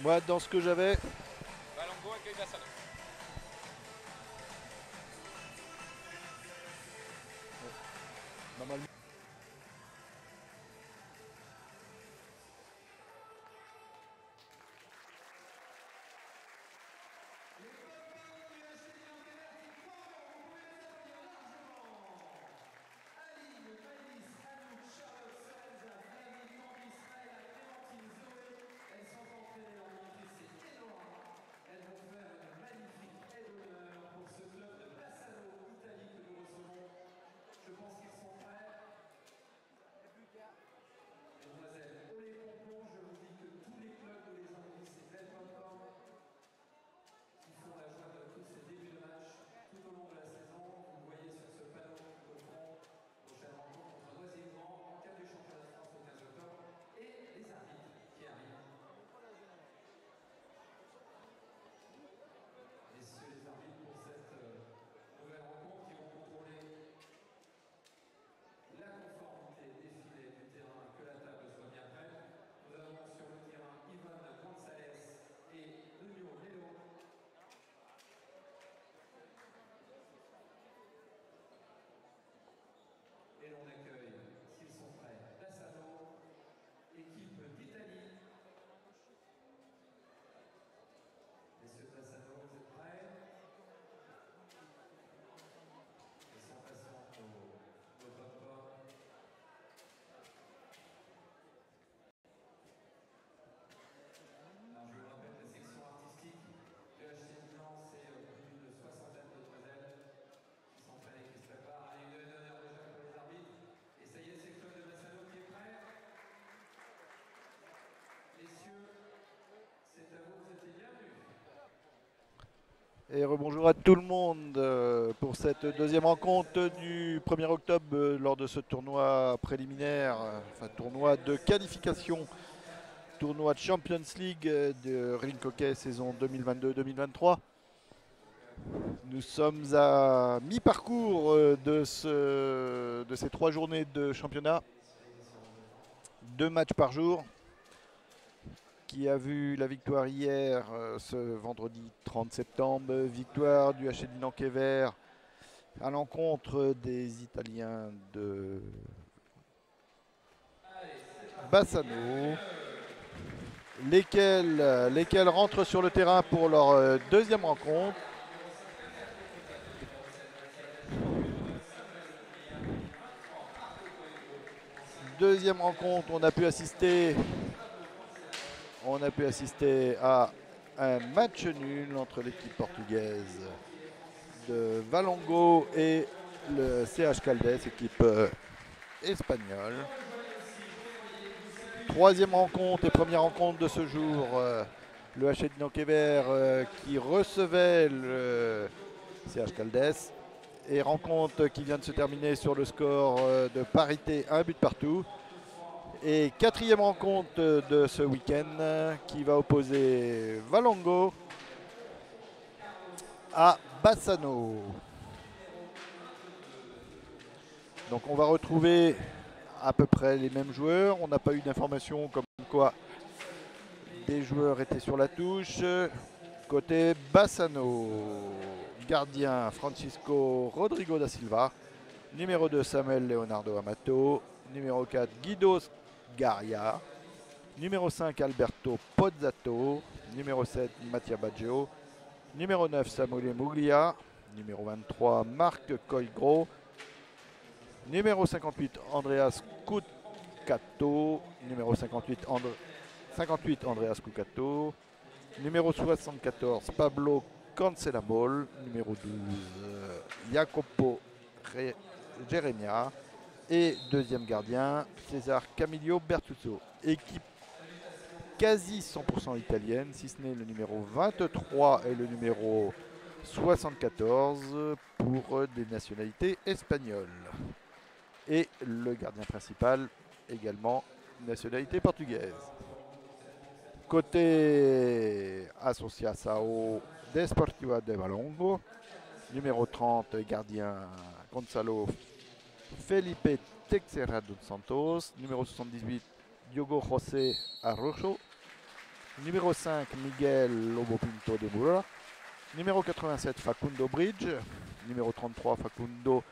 Moi, dans ce que j'avais, Valongo accueille Bassano. normalement. Et rebonjour à tout le monde pour cette deuxième rencontre du 1er octobre lors de ce tournoi préliminaire, enfin tournoi de qualification, tournoi de Champions League de Rink Hockey saison 2022-2023. Nous sommes à mi-parcours de ces 3 journées de championnat, 2 matchs par jour, qui a vu la victoire hier, ce vendredi 30 septembre, victoire du HC Dinant-Quévert à l'encontre des Italiens de Bassano, lesquels rentrent sur le terrain pour leur deuxième rencontre. Deuxième rencontre, on a pu assister à un match nul entre l'équipe portugaise de Valongo et le CH Caldes, équipe espagnole. Troisième rencontre et première rencontre de ce jour, le HC Dinant-Quévert qui recevait le CH Caldes. Et rencontre qui vient de se terminer sur le score de parité, un but partout. Et quatrième rencontre de ce week-end qui va opposer Valongo à Bassano. Donc on va retrouver à peu près les mêmes joueurs. On n'a pas eu d'informations comme quoi des joueurs étaient sur la touche. Côté Bassano, gardien Francisco Rodrigo da Silva, numéro 2 Samuel Leonardo Amato, numéro 4 Guido Garia, numéro 5 Alberto Pozzato, numéro 7 Mattia Baggio, numéro 9 Samuele Muglia, numéro 23 Marc Coigro, numéro 58 Andreas Cucato, numéro 58 Andreas Cucato, numéro 74 Pablo Cancelabol, numéro 12 Jacopo Jeremia et deuxième gardien César Camillo Bertuzzo. Équipe quasi 100% italienne, si ce n'est le numéro 23 et le numéro 74 pour des nationalités espagnoles. Et le gardien principal également nationalité portugaise. Côté Associação Desportiva de Valongo, numéro 30 gardien Gonzalo Felipe Teixeira dos Santos, numéro 78 Diogo José Arrojo, Numéro 5, Miguel Lobo Pinto de Burra. Numéro 87, Facundo Bridge. Numéro 33, Facundo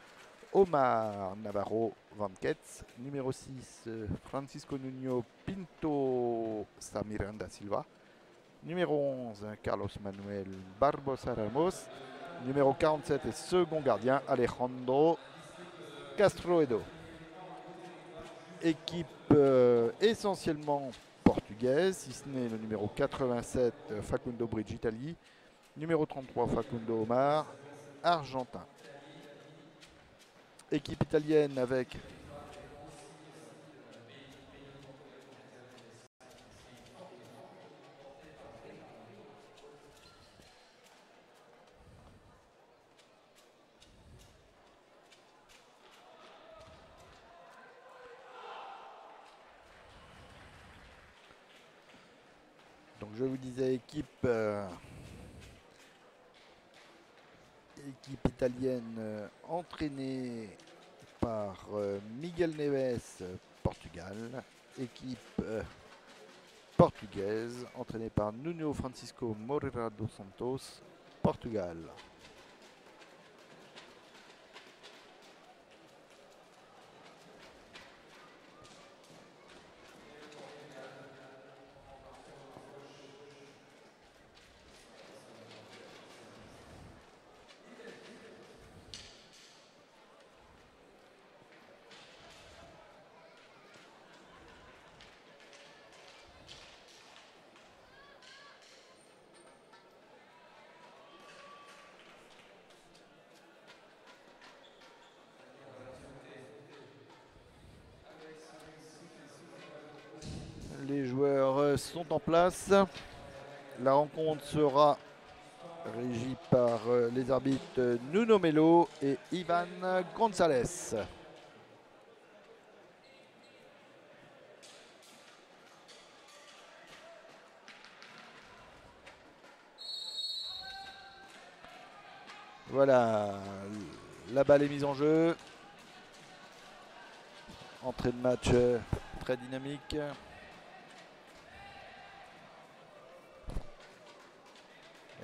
Omar Navarro Vanquets. Numéro 6, Francisco Nuno Pinto Samiranda Silva. Numéro 11, Carlos Manuel Barbosa Ramos. Numéro 47 et second gardien, Alejandro Castroedo. Équipe essentiellement portugaise, si ce n'est le numéro 87, Facundo Bridge Italie. Numéro 33, Facundo Omar, argentin. Équipe italienne avec donc je vous disais équipe italienne entraînée par Miguel Neves, Portugal. Équipe portugaise entraînée par Nuno Francisco Moreira dos Santos, Portugal. Les joueurs sont en place. La rencontre sera régie par les arbitres Nuno Melo et Ivan González. Voilà, la balle est mise en jeu. Entrée de match très dynamique.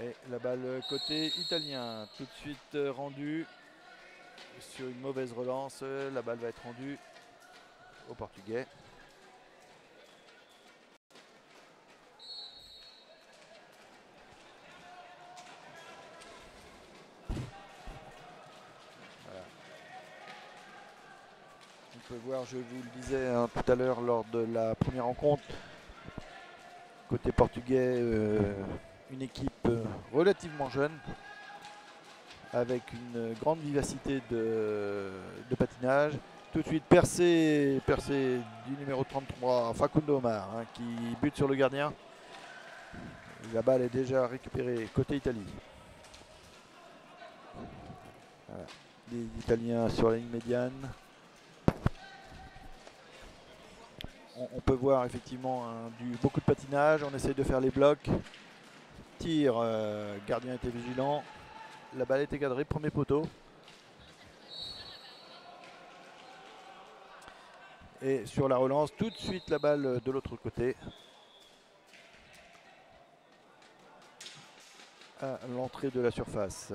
Et la balle côté italien, tout de suite rendue sur une mauvaise relance. La balle va être rendue au Portugais. Voilà. On peut voir, je vous le disais hein, tout à l'heure lors de la première rencontre, côté portugais, une équipe relativement jeune, avec une grande vivacité de patinage. Tout de suite percé du numéro 33, Facundo Omar, hein, qui bute sur le gardien. La balle est déjà récupérée côté Italie. Voilà. Les Italiens sur la ligne médiane. On peut voir effectivement beaucoup de patinage. On essaye de faire les blocs. Tir, gardien était vigilant. La balle était cadrée, premier poteau. Et sur la relance, tout de suite la balle de l'autre côté. À l'entrée de la surface.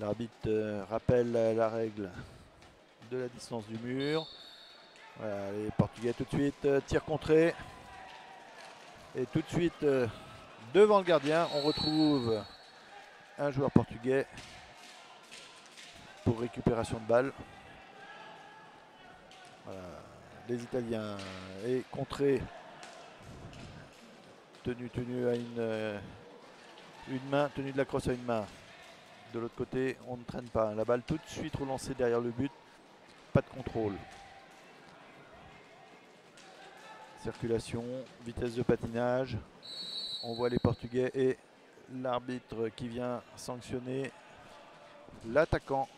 L'arbitre rappelle la règle de la distance du mur. Voilà, les Portugais tout de suite, tir contré. Et tout de suite, devant le gardien, on retrouve un joueur portugais pour récupération de balle. Voilà, les Italiens et contré, tenu à une main, tenu de la crosse à une main. De l'autre côté, on ne traîne pas. La balle tout de suite relancée derrière le but. Pas de contrôle. Circulation, vitesse de patinage. On voit les Portugais et l'arbitre qui vient sanctionner l'attaquant.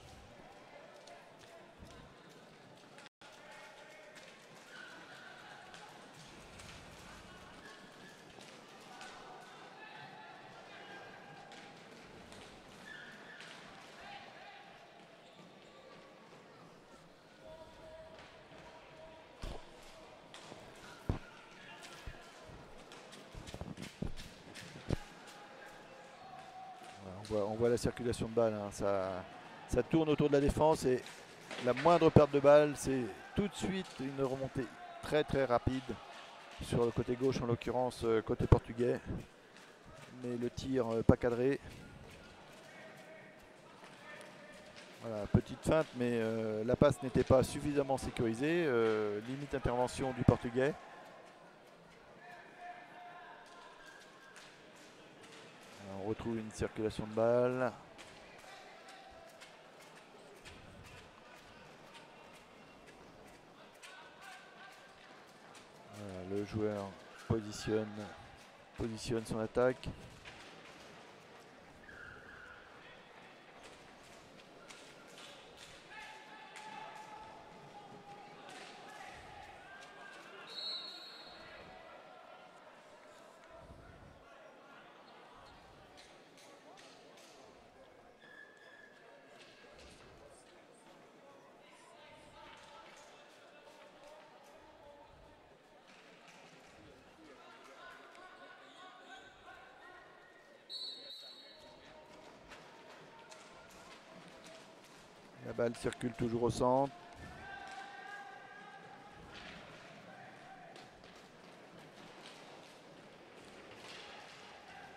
On voit la circulation de balle, hein. Ça tourne autour de la défense et la moindre perte de balle, c'est tout de suite une remontée très très rapide sur le côté gauche, en l'occurrence côté portugais. Mais le tir pas cadré. Voilà, petite feinte, mais la passe n'était pas suffisamment sécurisée. Limite intervention du portugais. Alors, on retrouve une circulation de balle. Voilà, le joueur positionne son attaque. La balle circule toujours au centre.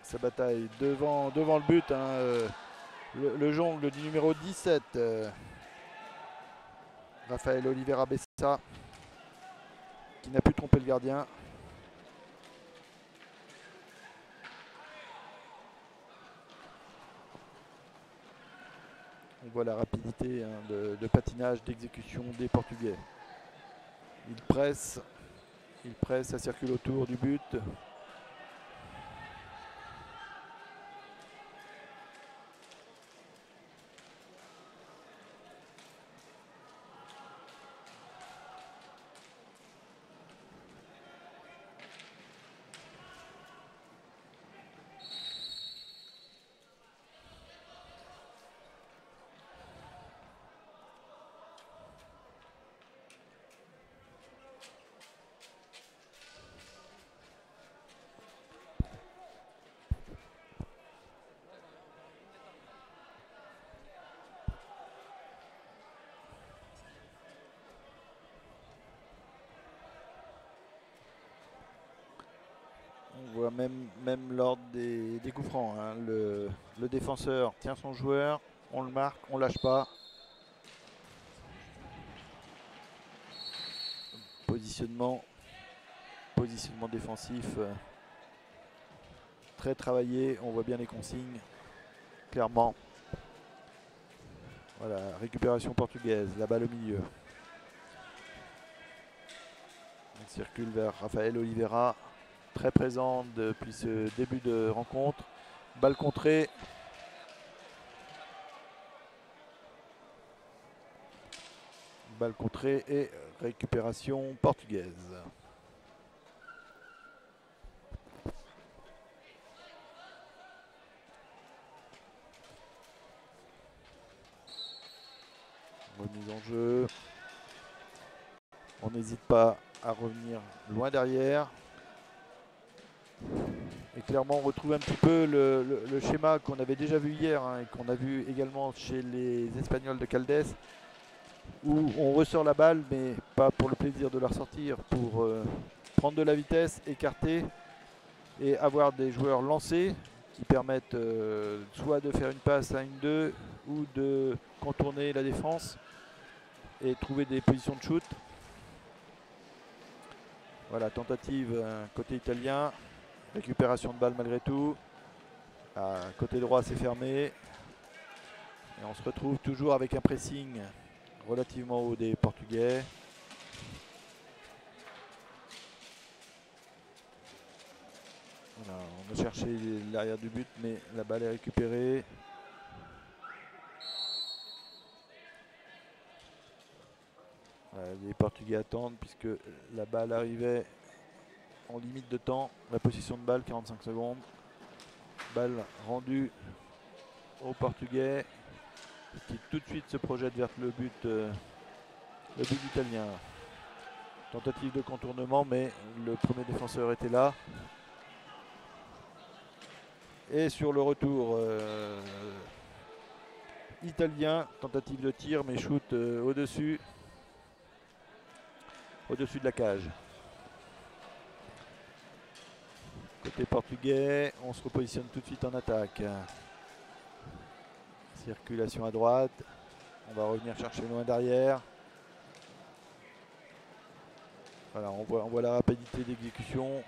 Sa bataille devant le but, hein, le jongle du numéro 17, Rafael Oliveira Bessa, qui n'a pu tromper le gardien. On voit la rapidité, hein, de patinage, d'exécution des Portugais. Il presse, ça circule autour du but. On voit même lors des coups francs, hein, le défenseur tient son joueur, on le marque, on lâche pas. Positionnement défensif très travaillé, on voit bien les consignes, clairement. Voilà, récupération portugaise, la balle au milieu. On circule vers Rafael Oliveira, très présent depuis ce début de rencontre. Balle contrée. Balle contrée et récupération portugaise. Remise en jeu. On n'hésite pas à revenir loin derrière. Et clairement, on retrouve un petit peu le schéma qu'on avait déjà vu hier, hein, et qu'on a vu également chez les Espagnols de Caldes, où on ressort la balle, mais pas pour le plaisir de la ressortir, pour prendre de la vitesse, écarter et avoir des joueurs lancés qui permettent soit de faire une passe à 1-2 ou de contourner la défense et trouver des positions de shoot. Voilà, tentative côté italien, récupération de balle malgré tout. Côté droit, c'est fermé. Et on se retrouve toujours avec un pressing relativement haut des Portugais. Voilà, on a cherché l'arrière du but, mais la balle est récupérée. Voilà, les Portugais attendent puisque la balle arrivait en limite de temps. La position de balle, 45 secondes. Balle rendue aux Portugais qui tout de suite se projette vers le but italien. Tentative de contournement, mais le premier défenseur était là. Et sur le retour, italien, tentative de tir, mais shoot au-dessus de la cage. Côté portugais, on se repositionne tout de suite en attaque. Circulation à droite. On va revenir chercher loin derrière. Voilà, on voit la rapidité d'exécution.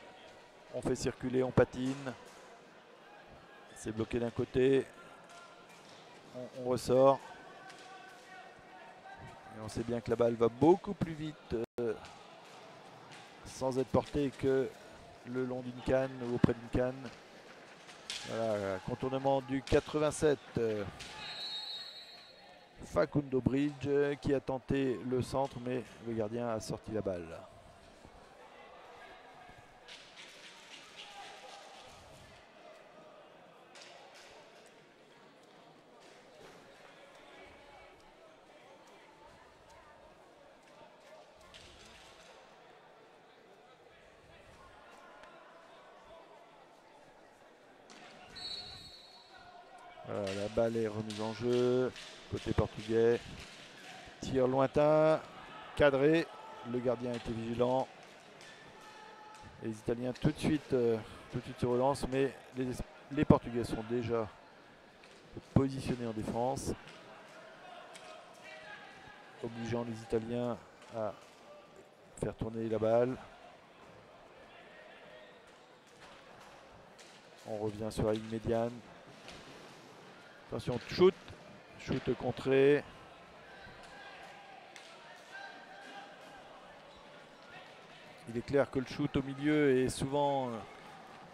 On fait circuler, on patine. C'est bloqué d'un côté. On ressort. Et on sait bien que la balle va beaucoup plus vite sans être portée que le long d'une canne ou auprès d'une canne. Voilà, contournement du 87. Facundo Bridge qui a tenté le centre, mais le gardien a sorti la balle. Voilà, la balle est remise en jeu. Côté portugais. Tir lointain, cadré. Le gardien était vigilant. Les Italiens tout de suite se relancent, mais les Portugais sont déjà positionnés en défense, obligeant les Italiens à faire tourner la balle. On revient sur la ligne médiane. Attention, shoot contré. Il est clair que le shoot au milieu est souvent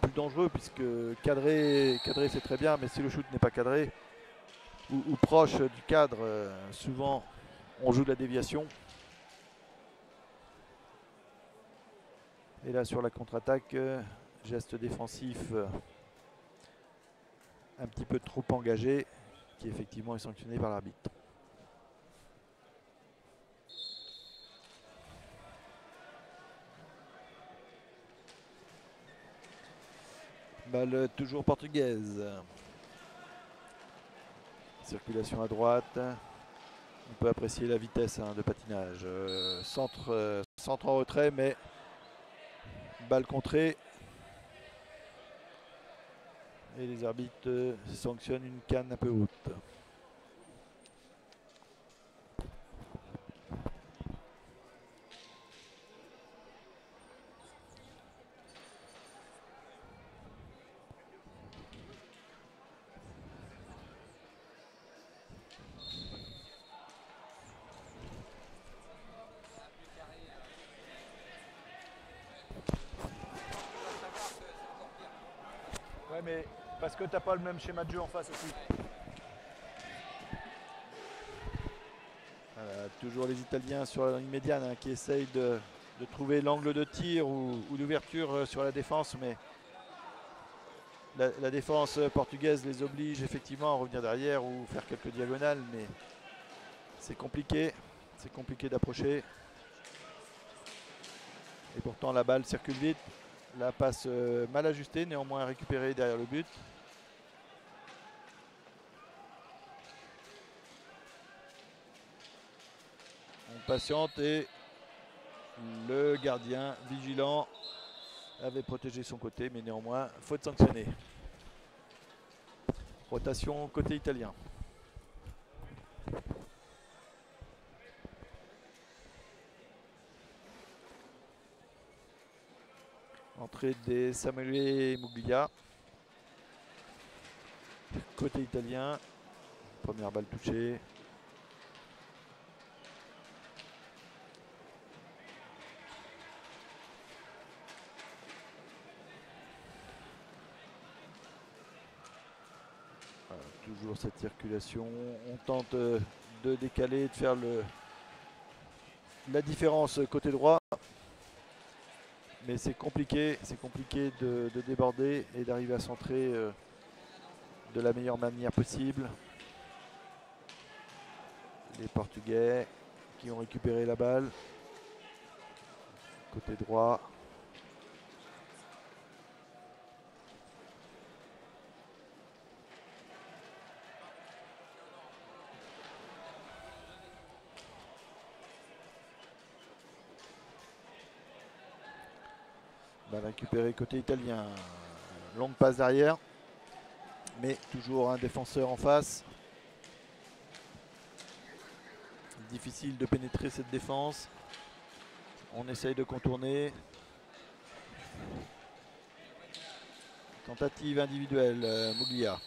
plus dangereux puisque cadré c'est très bien, mais si le shoot n'est pas cadré ou proche du cadre, souvent on joue de la déviation. Et là sur la contre-attaque, geste défensif un petit peu trop engagé qui effectivement est sanctionné par l'arbitre. Balle toujours portugaise. Circulation à droite. On peut apprécier la vitesse de patinage. Centre en retrait, mais balle contrée. Et les arbitres sanctionnent une canne un peu haute. Ouais, mais parce que t'as pas le même schéma de jeu en face aussi. Voilà, toujours les Italiens sur la ligne médiane qui essayent de trouver l'angle de tir ou d'ouverture sur la défense, mais la défense portugaise les oblige effectivement à revenir derrière ou faire quelques diagonales, mais c'est compliqué d'approcher. Et pourtant la balle circule vite. La passe mal ajustée, néanmoins récupérée derrière le but. On patiente et le gardien vigilant avait protégé son côté, mais néanmoins faute sanctionnée. Rotation côté italien. Entrée des Samuel Muglia. Côté italien. Première balle touchée. Voilà, toujours cette circulation. On tente de décaler, de faire la différence côté droit. Mais c'est compliqué de déborder et d'arriver à centrer de la meilleure manière possible. Les Portugais qui ont récupéré la balle. Côté droit. Balle récupérée côté italien. Longue passe derrière. Mais toujours un défenseur en face. Difficile de pénétrer cette défense. On essaye de contourner. Tentative individuelle, Muglia.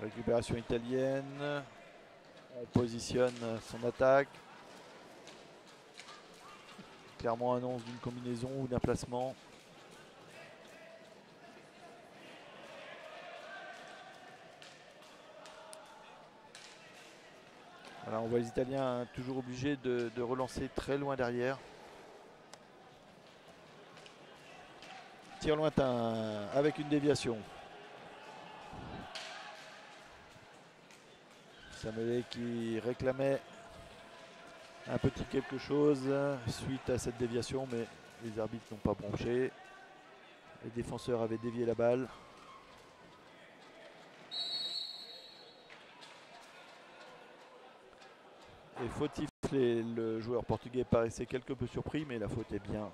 Récupération italienne. On positionne son attaque. Clairement annonce d'une combinaison ou d'un placement. Voilà, on voit les Italiens toujours obligés de relancer très loin derrière. Tir lointain avec une déviation. Samuel qui réclamait un petit quelque chose suite à cette déviation, mais les arbitres n'ont pas bronché. Les défenseurs avaient dévié la balle. Et fautif, le joueur portugais paraissait quelque peu surpris, mais la faute est bien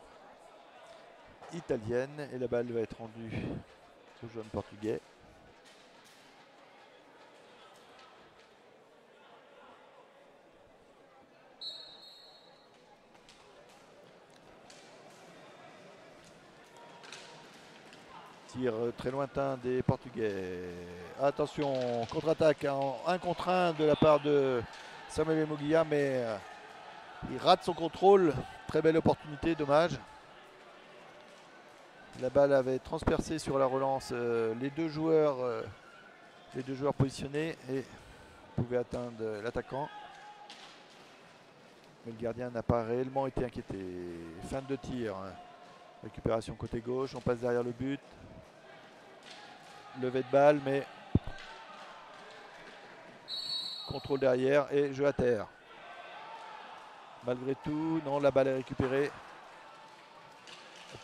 italienne et la balle va être rendue au jeune portugais. Tir très lointain des Portugais. Attention, contre-attaque en 1 contre 1 de la part de Samuel Muglia, mais il rate son contrôle. Très belle opportunité, dommage. La balle avait transpercé sur la relance les deux joueurs positionnés et pouvaient atteindre l'attaquant. Mais le gardien n'a pas réellement été inquiété. Fin de tir. Récupération côté gauche, on passe derrière le but. Levée de balle, mais contrôle derrière et jeu à terre. Malgré tout, non, la balle est récupérée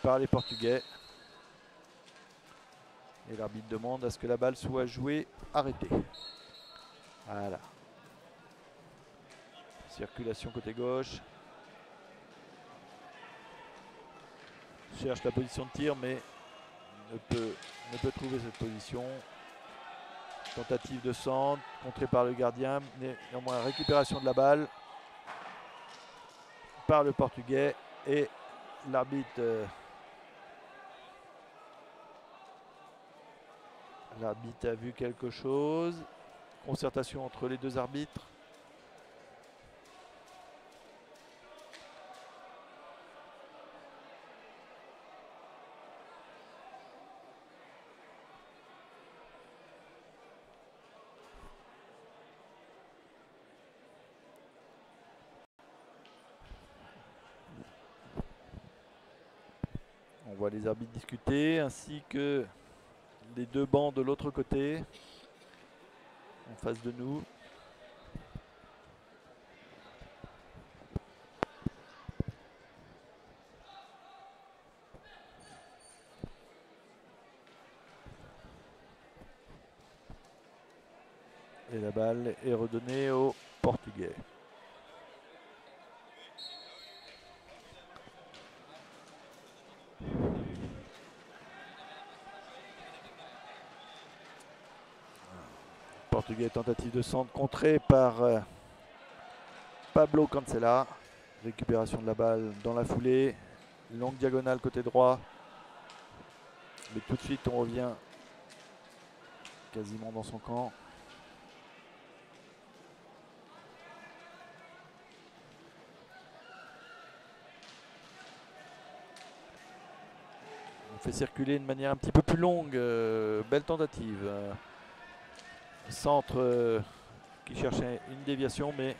par les Portugais. Et l'arbitre demande à ce que la balle soit jouée, arrêtée. Voilà. Circulation côté gauche. Cherche la position de tir, mais ne peut trouver cette position. Tentative de centre, contrée par le gardien. Néanmoins, récupération de la balle par le Portugais. Et l'arbitre a vu quelque chose. Concertation entre les deux arbitres. On voit les arbitres discuter ainsi que les deux bancs de l'autre côté en face de nous. Et la balle est redonnée aux Portugais. Portugais, tentative de centre contrée par Pablo Cancela. Récupération de la balle dans la foulée. Longue diagonale côté droit. Mais tout de suite on revient quasiment dans son camp. On fait circuler de manière un petit peu plus longue. Belle tentative. Centre qui cherchait une déviation, mais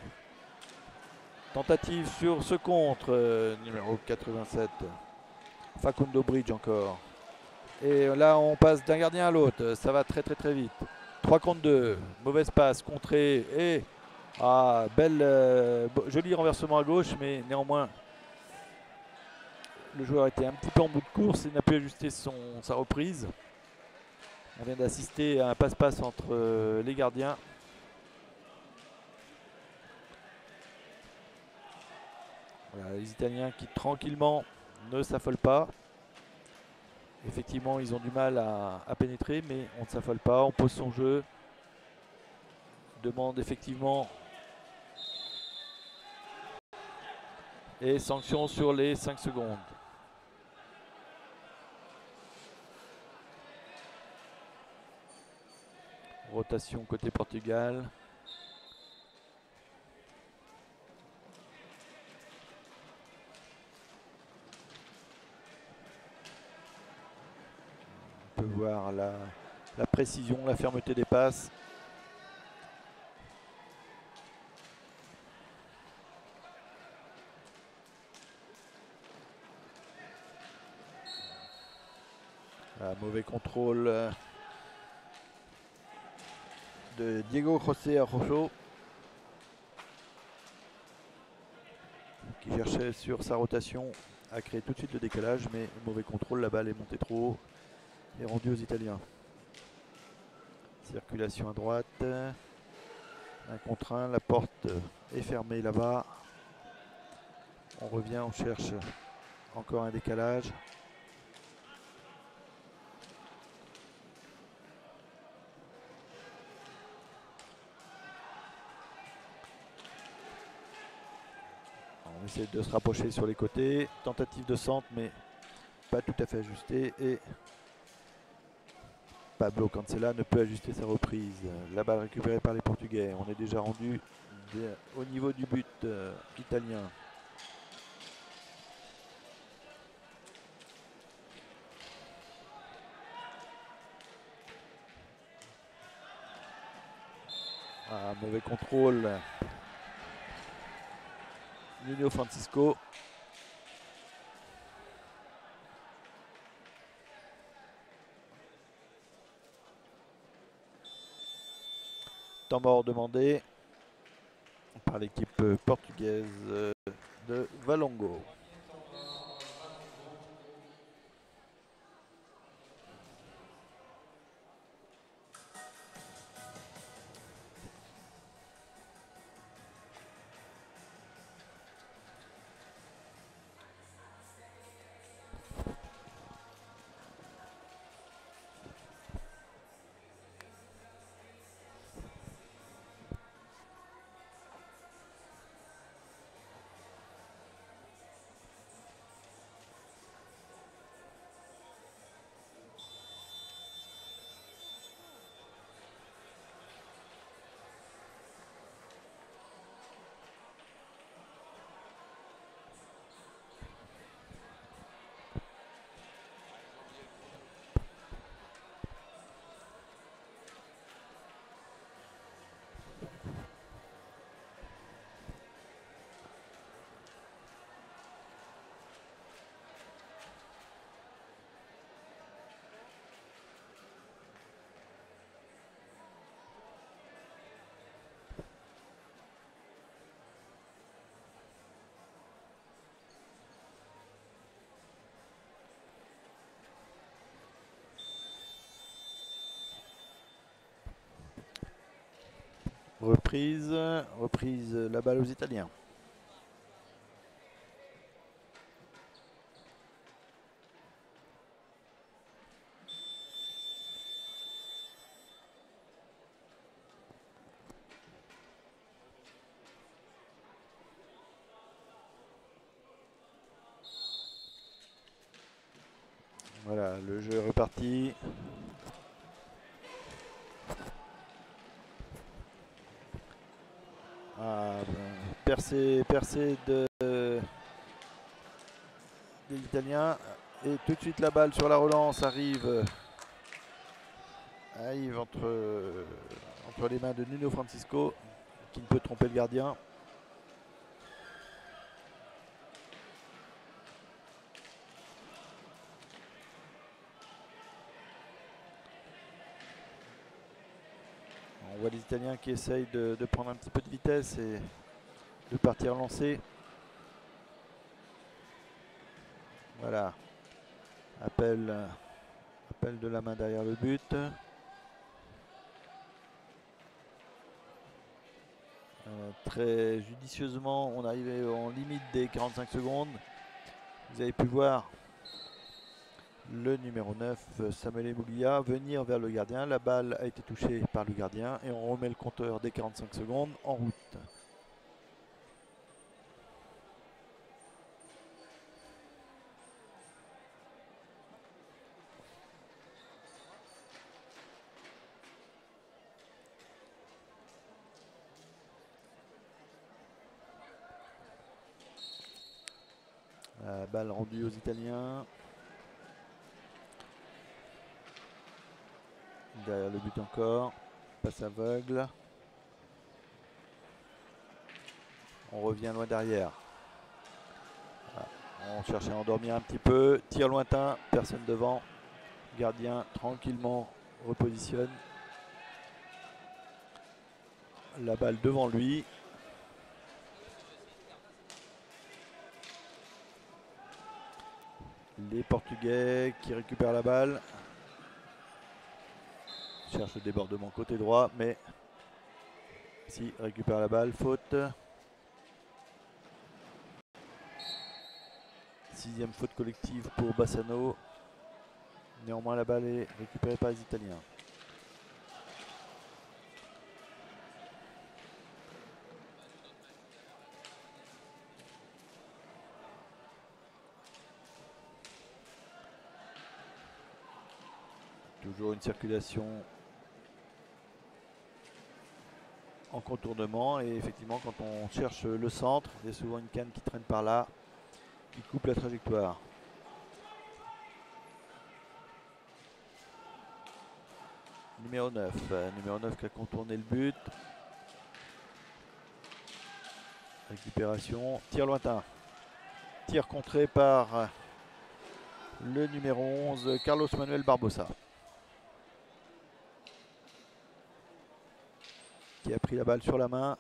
tentative sur ce contre. Numéro 87. Facundo Bridge encore. Et là on passe d'un gardien à l'autre. Ça va très vite. 3 contre 2. Mauvaise passe, contrée et joli renversement à gauche, mais néanmoins le joueur était un petit peu en bout de course et n'a pu ajuster sa reprise. On vient d'assister à un passe-passe entre les gardiens. Voilà, les Italiens qui tranquillement ne s'affolent pas. Effectivement, ils ont du mal à pénétrer, mais on ne s'affole pas, on pose son jeu. Demande effectivement. Et sanction sur les 5 secondes. Rotation côté Portugal. On peut voir la précision, la fermeté des passes. Mauvais contrôle de Diego José Arrojo, qui cherchait sur sa rotation à créer tout de suite le décalage, mais mauvais contrôle, la balle est montée trop haut et rendue aux Italiens. Circulation à droite, 1 contre 1, la porte est fermée là-bas. On revient, on cherche encore un décalage. On essaie de se rapprocher sur les côtés. Tentative de centre, mais pas tout à fait ajustée. Et Pablo Cancela ne peut ajuster sa reprise. La balle récupérée par les Portugais. On est déjà rendu au niveau du but italien. Mauvais contrôle. Nuno Francisco. Temps mort demandé par l'équipe portugaise de Valongo. Reprise, la balle aux Italiens. Voilà, le jeu est reparti. Percée des Italiens. Et tout de suite la balle sur la relance arrive entre les mains de Nuno Francisco, qui ne peut tromper le gardien. On voit les Italiens qui essayent de prendre un petit peu de vitesse et de partir lancer. Voilà. Appel de la main derrière le but. Très judicieusement, on arrivait en limite des 45 secondes. Vous avez pu voir le numéro 9, Samuel Emoulia, venir vers le gardien. La balle a été touchée par le gardien et on remet le compteur des 45 secondes en route. La balle rendue aux Italiens. Derrière le but encore. Passe aveugle. On revient loin derrière. Voilà. On cherche à endormir un petit peu. Tir lointain, personne devant. Gardien tranquillement repositionne. La balle devant lui. Les Portugais qui récupèrent la balle. Cherche le débordement côté droit, mais si récupère la balle, faute. 6e faute collective pour Bassano. Néanmoins, la balle est récupérée par les Italiens. Toujours une circulation en contournement et effectivement quand on cherche le centre, il y a souvent une canne qui traîne par là, qui coupe la trajectoire. Numéro 9 qui a contourné le but. Récupération, tir lointain. Tir contré par le numéro 11, Carlos Manuel Barbosa, qui a pris la balle sur la main.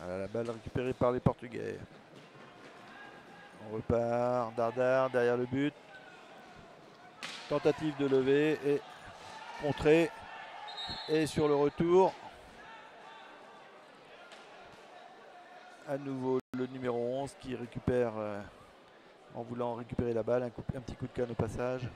Voilà, la balle récupérée par les Portugais. On repart, Dardar derrière le but. Tentative de lever et contrée. Et sur le retour, à nouveau le numéro 11 qui récupère, en voulant récupérer la balle, un petit coup de canne au passage.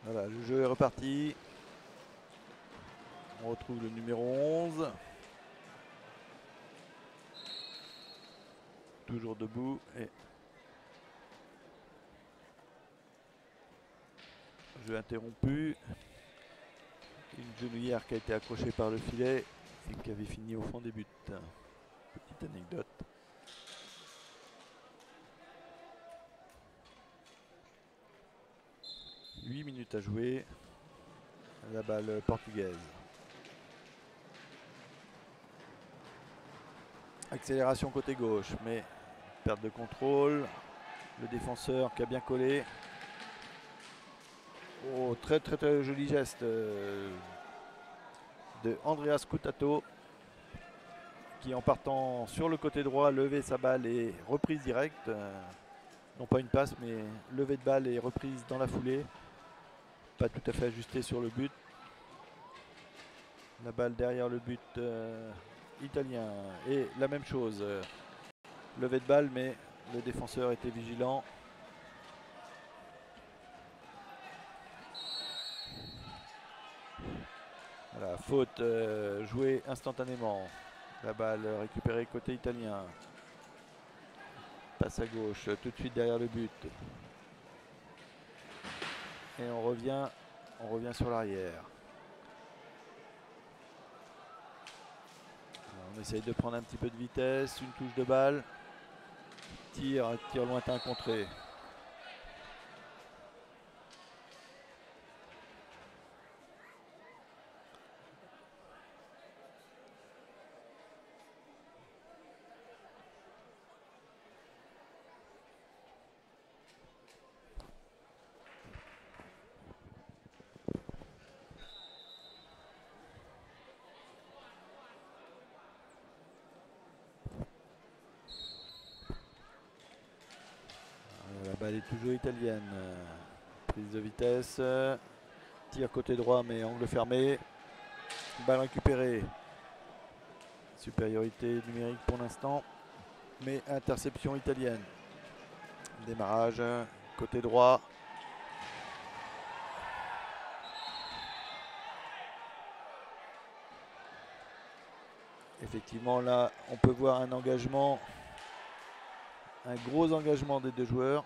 Voilà, le jeu est reparti. On retrouve le numéro 11. Toujours debout et jeu interrompu. Une genouillère qui a été accrochée par le filet et qui avait fini au fond des buts. Petite anecdote. « 8 minutes à jouer. La balle portugaise. Accélération côté gauche, mais perte de contrôle. Le défenseur qui a bien collé. Oh, très joli geste de Andreas Coutato, qui en partant sur le côté droit levait sa balle et reprise directe. Non pas une passe, mais levée de balle et reprise dans la foulée. Pas tout à fait ajusté sur le but. La balle derrière le but italien. Et la même chose. Levée de balle, mais le défenseur était vigilant. Voilà, faute jouée instantanément. La balle récupérée côté italien. Passe à gauche, tout de suite derrière le but. Et on revient sur l'arrière. On essaye de prendre un petit peu de vitesse, une touche de balle. Tir lointain contré. La balle est toujours italienne. Prise de vitesse. Tir côté droit mais angle fermé. Balle récupérée. Supériorité numérique pour l'instant. Mais interception italienne. Démarrage côté droit. Effectivement là on peut voir un engagement. Un gros engagement des deux joueurs.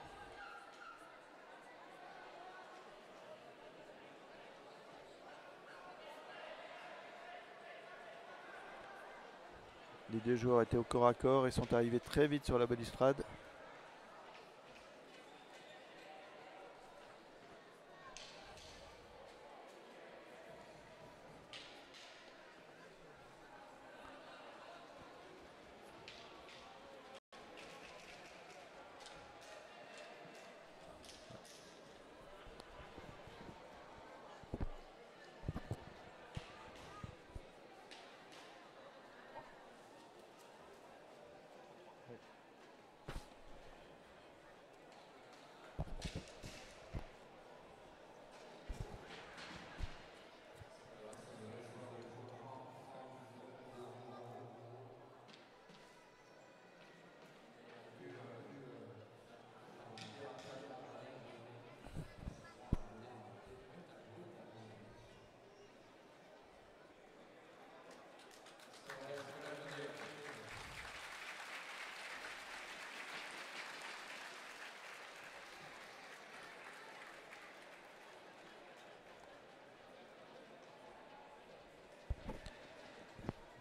Les deux joueurs étaient au corps à corps et sont arrivés très vite sur la balustrade.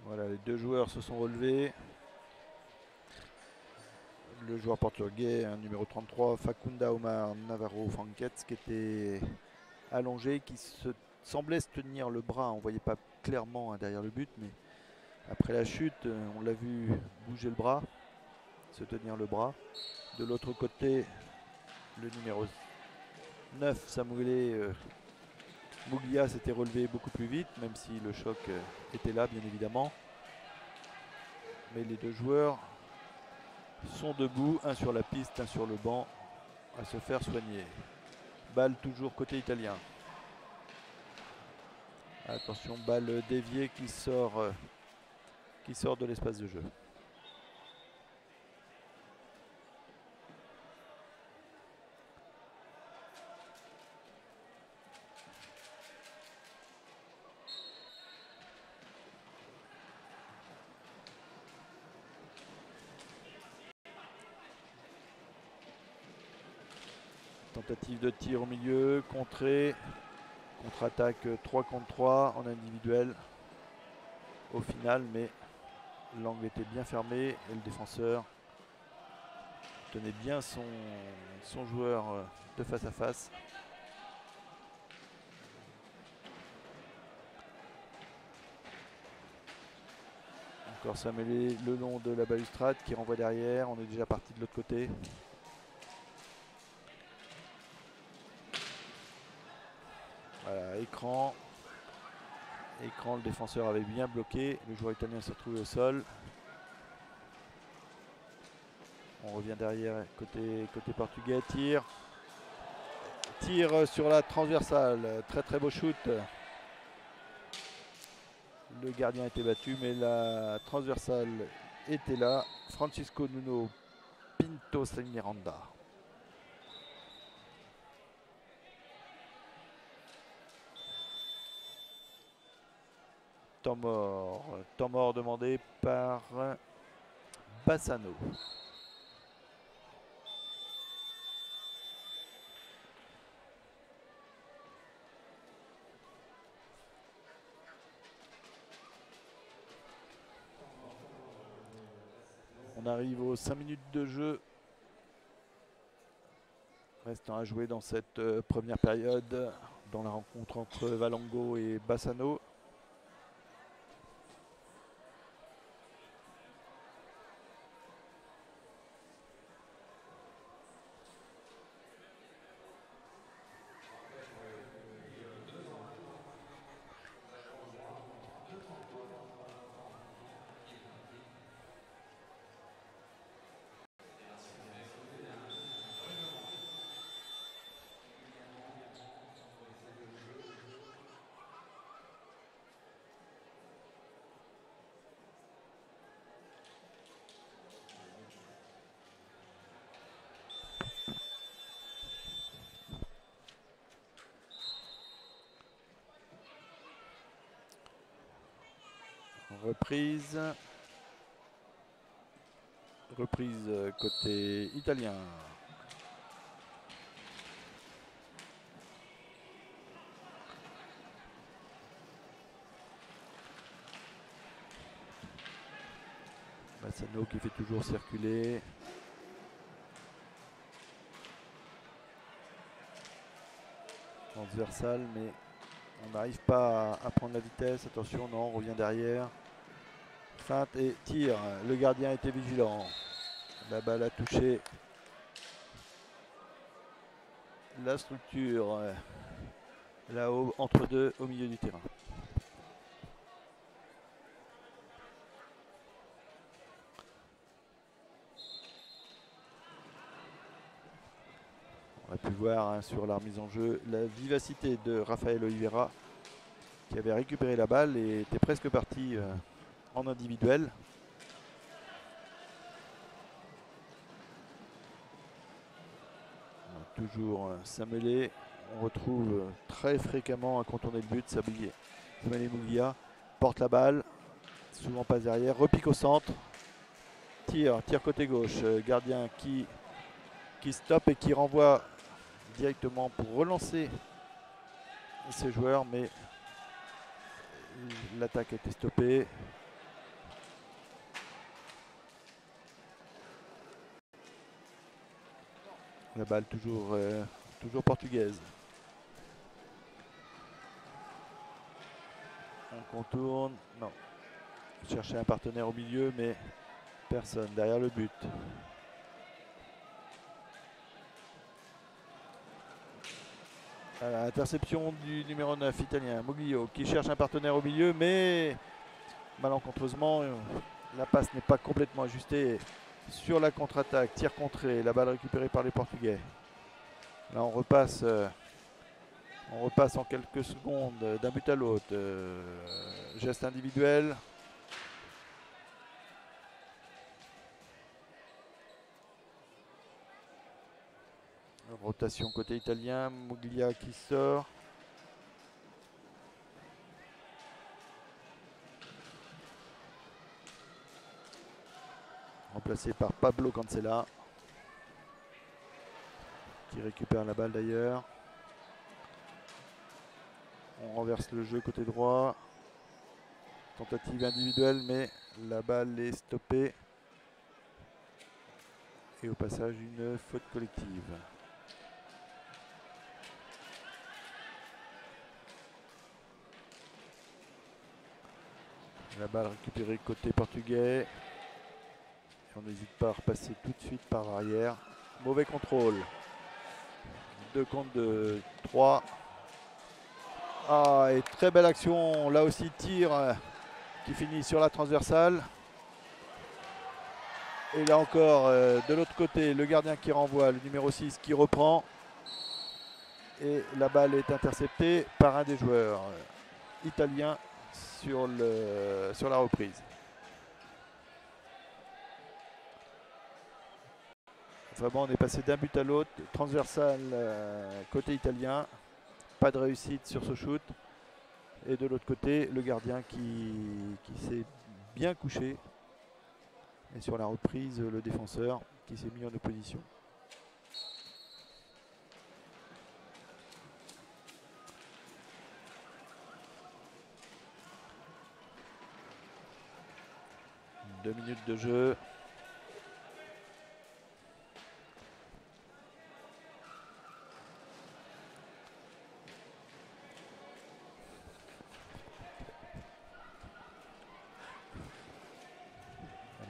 Voilà, les deux joueurs se sont relevés. Le joueur portugais, numéro 33, Facunda Omar Navarro Franquets, qui était allongé, qui semblait se tenir le bras. On ne voyait pas clairement derrière le but, mais après la chute, on l'a vu bouger le bras, se tenir le bras. De l'autre côté, le numéro 9, Samuele Muglia, s'était relevé beaucoup plus vite, même si le choc était là, bien évidemment. Mais les deux joueurs sont debout, un sur la piste, un sur le banc, à se faire soigner. Balle toujours côté italien. Attention, balle déviée qui sort de l'espace de jeu. Tentative de tir au milieu, contrée, contre-attaque 3 contre 3 en individuel au final, mais l'angle était bien fermé et le défenseur tenait bien son joueur de face à face. Encore Samuel le long de la balustrade qui renvoie derrière, on est déjà parti de l'autre côté. écran. Écran, le défenseur avait bien bloqué. Le joueur italien s'est retrouvé au sol. On revient derrière côté portugais. Tir sur la transversale. Très très beau shoot. Le gardien a été battu, mais la transversale était là. Francisco Nuno Pinto Miranda. Temps mort demandé par Bassano. On arrive aux 5 minutes de jeu. Restant à jouer dans cette première période, dans la rencontre entre Valango et Bassano. Reprise côté italien. Bassano qui fait toujours circuler. Transversal, mais on n'arrive pas à prendre la vitesse. Attention, non, on revient derrière. Feinte et tir. Le gardien était vigilant. La balle a touché la structure là-haut, entre deux, au milieu du terrain. On a pu voir sur la remise en jeu la vivacité de Rafael Oliveira, qui avait récupéré la balle et était presque parti en individuel. Toujours Samuel, on retrouve très fréquemment à contourner le but. Samuel Muglia porte la balle, souvent passe derrière, repique au centre, tire côté gauche, gardien qui stoppe et qui renvoie directement pour relancer ses joueurs, mais l'attaque a été stoppée. La balle toujours portugaise. On contourne. Non. Chercher un partenaire au milieu, mais personne derrière le but. Interception du numéro 9 italien, Muglio, qui cherche un partenaire au milieu, mais malencontreusement, la passe n'est pas complètement ajustée. Sur la contre-attaque, tir contré, la balle récupérée par les Portugais. Là on repasse en quelques secondes d'un but à l'autre. Geste individuel. Rotation côté italien, Muglia qui sort. Remplacé par Pablo Cancela, qui récupère la balle d'ailleurs. On renverse le jeu côté droit. Tentative individuelle, mais la balle est stoppée. Et au passage, une faute collective. La balle récupérée côté portugais. Et on n'hésite pas à repasser tout de suite par arrière. Mauvais contrôle. 2 contre 2, 3. Ah, et très belle action, là aussi tir qui finit sur la transversale. Et là encore, de l'autre côté, le gardien qui renvoie, le numéro 6 qui reprend. Et la balle est interceptée par un des joueurs italiens sur la reprise. Vraiment, on est passé d'un but à l'autre, transversal côté italien, pas de réussite sur ce shoot. Et de l'autre côté, le gardien qui s'est bien couché. Et sur la reprise, le défenseur qui s'est mis en opposition. Deux minutes de jeu.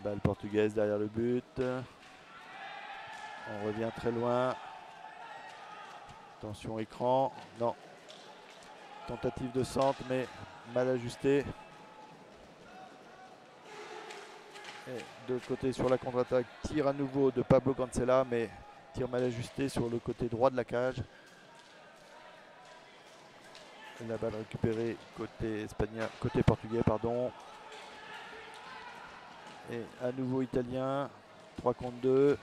Balle portugaise derrière le but. On revient très loin. Attention écran. Non. Tentative de centre, mais mal ajusté. Et de l'autre côté, sur la contre-attaque, tir à nouveau de Pablo Cancela, mais tir mal ajusté sur le côté droit de la cage. Et la balle récupérée côté portugais, pardon. Et à nouveau italien. 3 contre 2.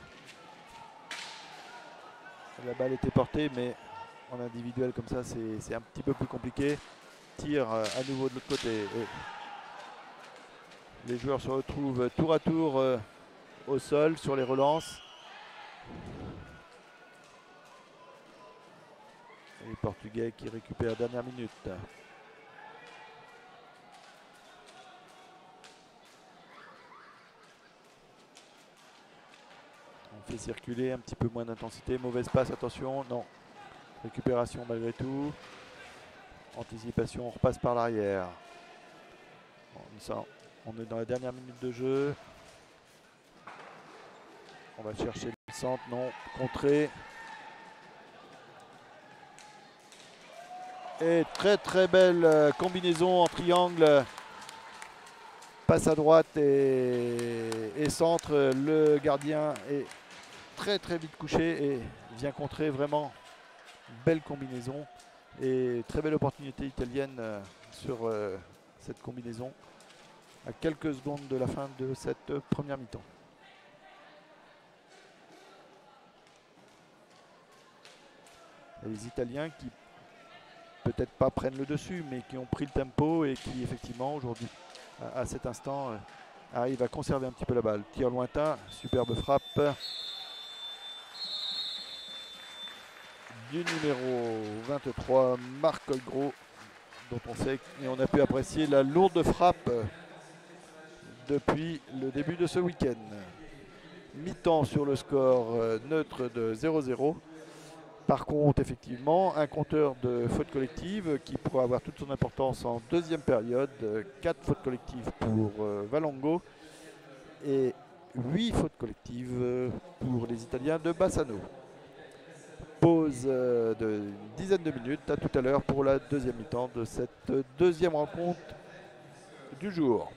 La balle était portée, mais en individuel comme ça, c'est un petit peu plus compliqué. Tir à nouveau de l'autre côté. Et les joueurs se retrouvent tour à tour au sol sur les relances. Et les Portugais qui récupèrent dernière minute. On fait circuler un petit peu moins d'intensité. Mauvaise passe, attention, non. Récupération malgré tout. Anticipation, on repasse par l'arrière. On est dans la dernière minute de jeu. On va chercher le centre, non. Contré. Et très belle combinaison en triangle. Passe à droite et centre. Le gardien est très vite couché et vient contrer vraiment. Belle combinaison et très belle opportunité italienne sur cette combinaison à quelques secondes de la fin de cette première mi-temps. Les Italiens qui peut-être pas prennent le dessus mais qui ont pris le tempo et qui effectivement aujourd'hui à cet instant arrivent à conserver un petit peu la balle. Tir lointain, superbe frappe du numéro 23 Marc Colgros, dont on sait et on a pu apprécier la lourde frappe depuis le début de ce week-end. Mi-temps sur le score neutre de 0-0. Par contre, effectivement, un compteur de fautes collectives qui pourra avoir toute son importance en deuxième période. 4 fautes collectives pour Valongo et 8 fautes collectives pour les Italiens de Bassano. Pause d'une dizaine de minutes. À tout à l'heure pour la deuxième mi-temps de cette deuxième rencontre du jour.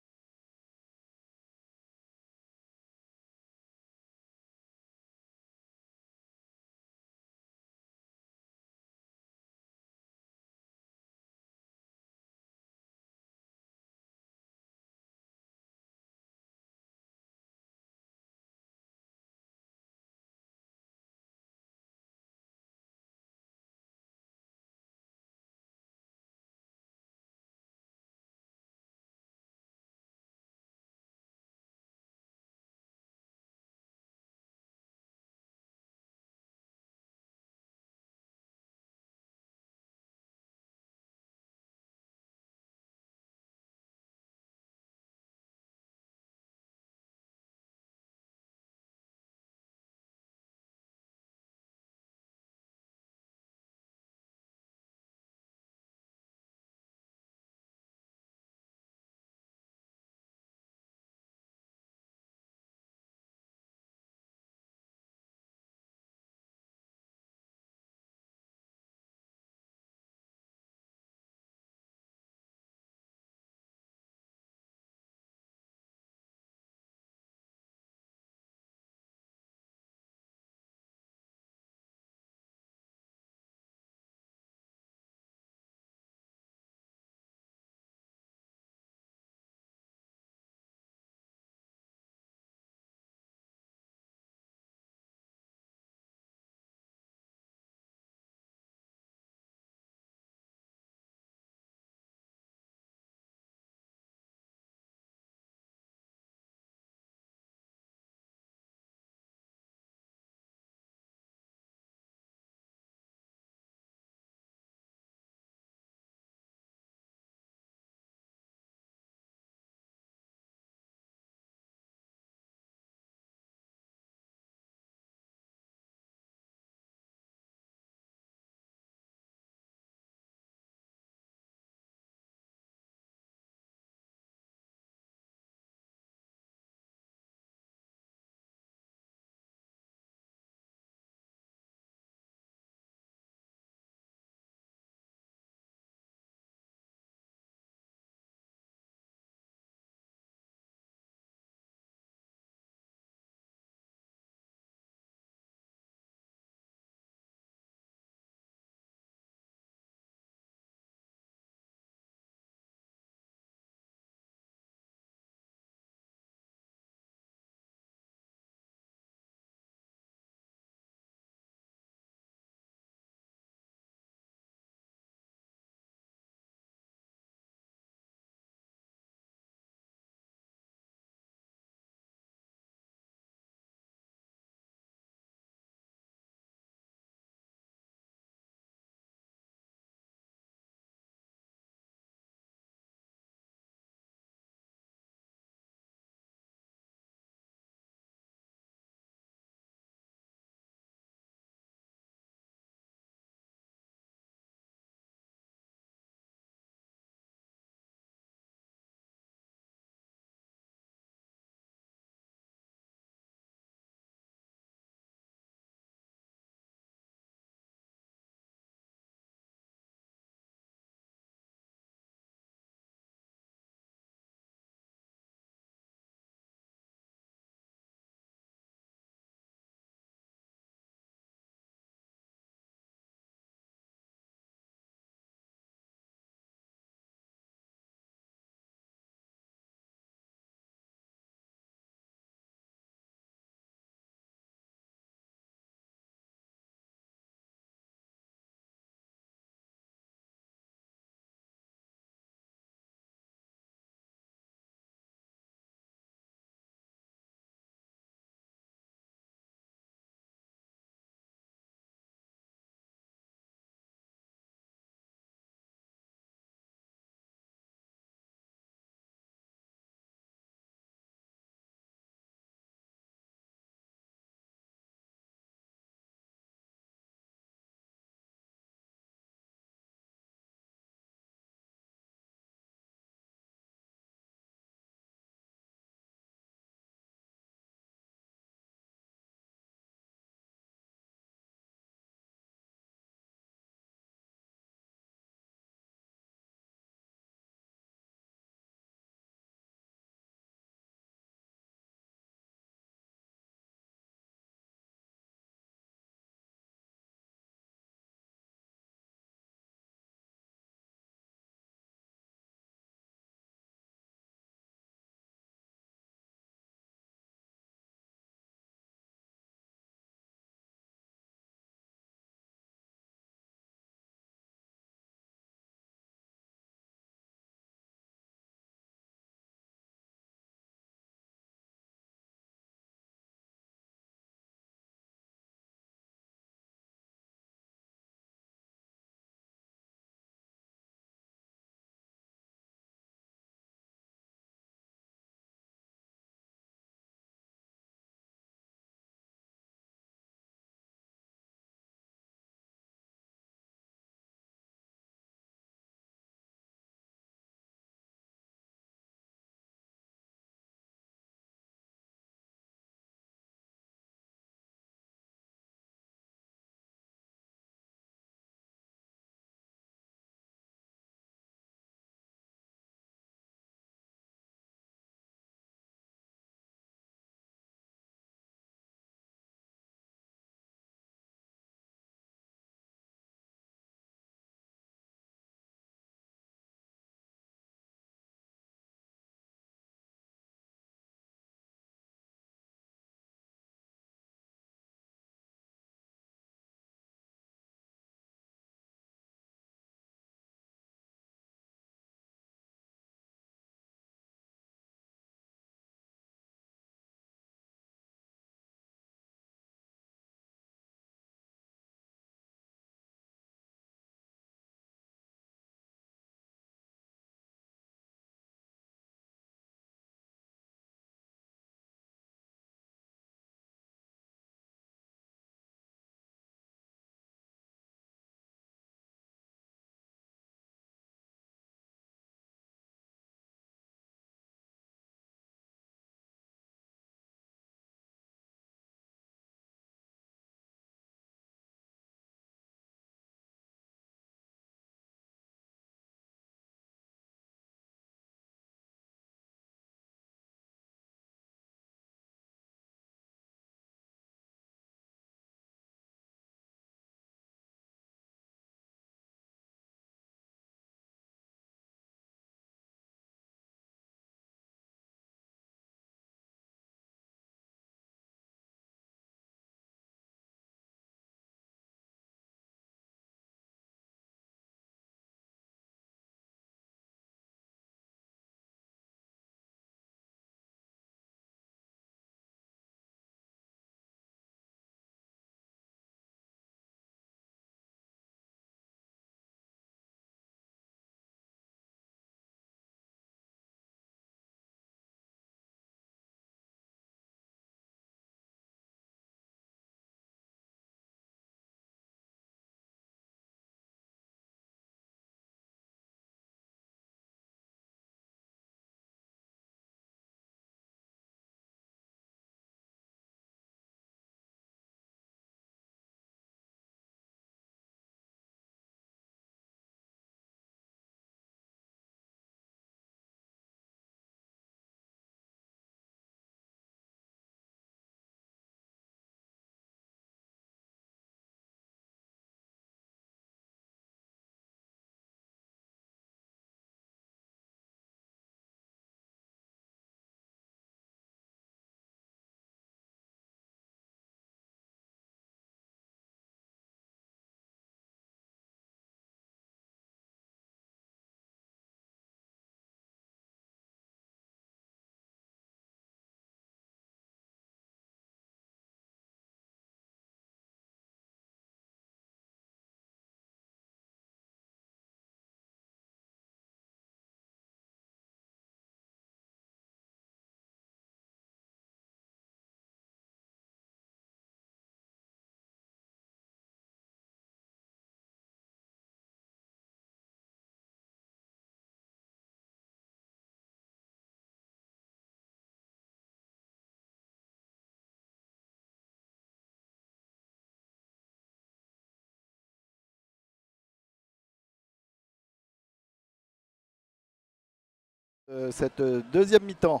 Cette deuxième mi-temps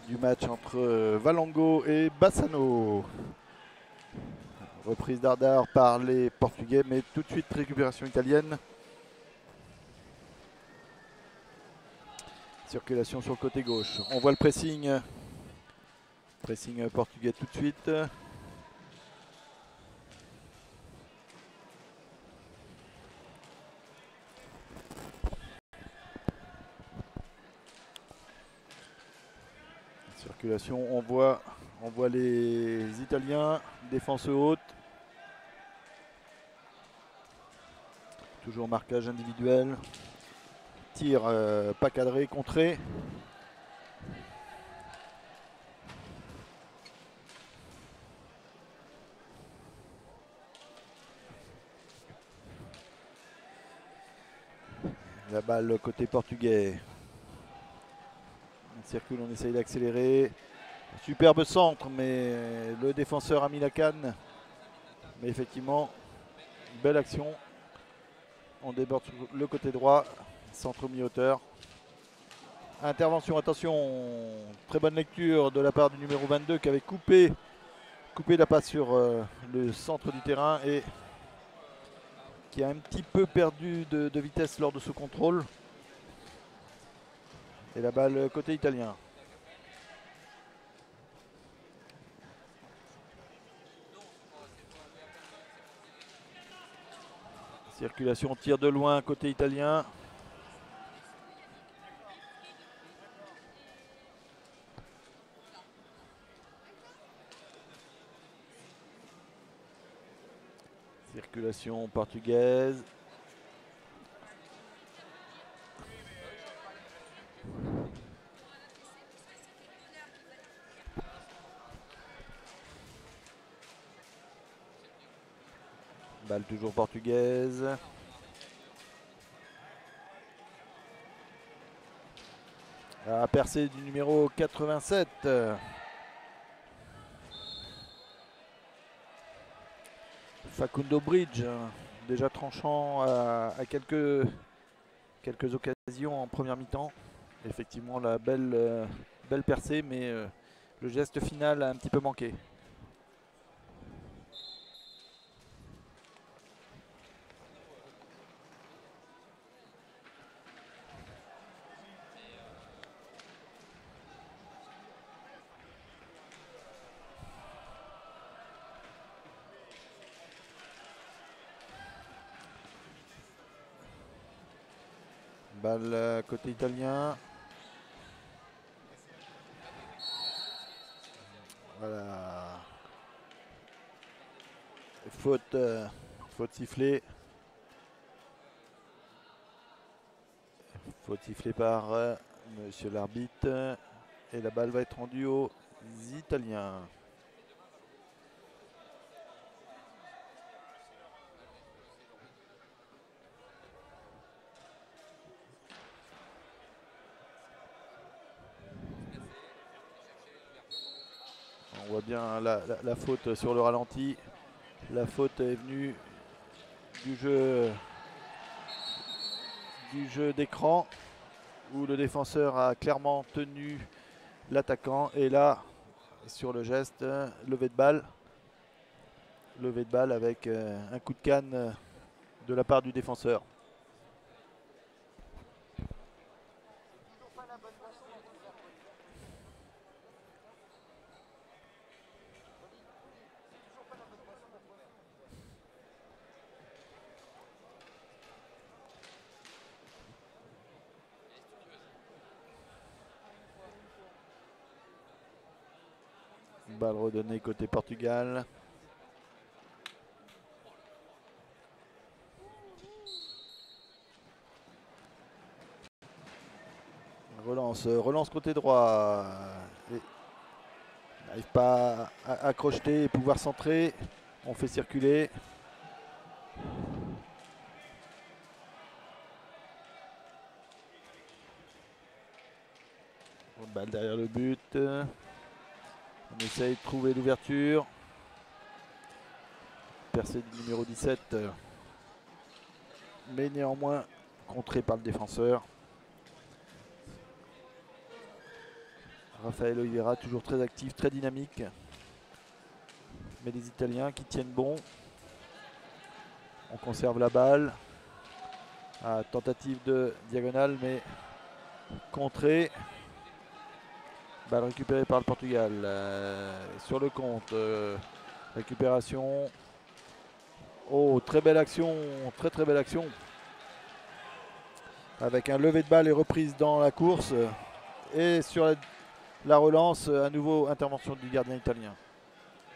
du match entre Valango et Bassano. Reprise d'Ardard par les Portugais, mais tout de suite récupération italienne. Circulation sur le côté gauche. On voit le pressing. Pressing portugais tout de suite. Circulation, on voit les Italiens, défense haute. Toujours marquage individuel. Tir pas cadré, contré. La balle côté portugais. On circule, on essaye d'accélérer. Superbe centre, mais le défenseur a mis la canne. Mais effectivement, belle action. On déborde sur le côté droit, centre mi-hauteur. Intervention, attention, très bonne lecture de la part du numéro 22 qui avait coupé la passe sur le centre du terrain et qui a un petit peu perdu de vitesse lors de ce contrôle. Et la balle côté italien. Circulation, tir de loin côté italien. Circulation portugaise. Balle toujours portugaise. La percée du numéro 87. Facundo Bridge, déjà tranchant à quelques occasions en première mi-temps. Effectivement, la belle percée, mais le geste final a un petit peu manqué. Balle côté italien. Voilà. Faute sifflée. Faute sifflée par monsieur l'arbitre. Et la balle va être rendue aux Italiens. On voit bien la faute sur le ralenti. La faute est venue du jeu d'écran où le défenseur a clairement tenu l'attaquant. Et là, sur le geste, levé de balle. Levé de balle avec un coup de canne de la part du défenseur. Balle redonnée côté Portugal. Relance côté droit. N'arrive pas à crocheter et pouvoir centrer. On fait circuler. Balle derrière le but. On essaye de trouver l'ouverture. Percée du numéro 17. Mais néanmoins contré par le défenseur. Rafael Oliveira toujours très actif, très dynamique. Mais les Italiens qui tiennent bon. On conserve la balle. Tentative de diagonale mais contrée. Balle récupérée par le Portugal. Sur le compte. Récupération. Oh, très belle action. Très belle action. Avec un lever de balle et reprise dans la course. Et sur la relance, à nouveau intervention du gardien italien.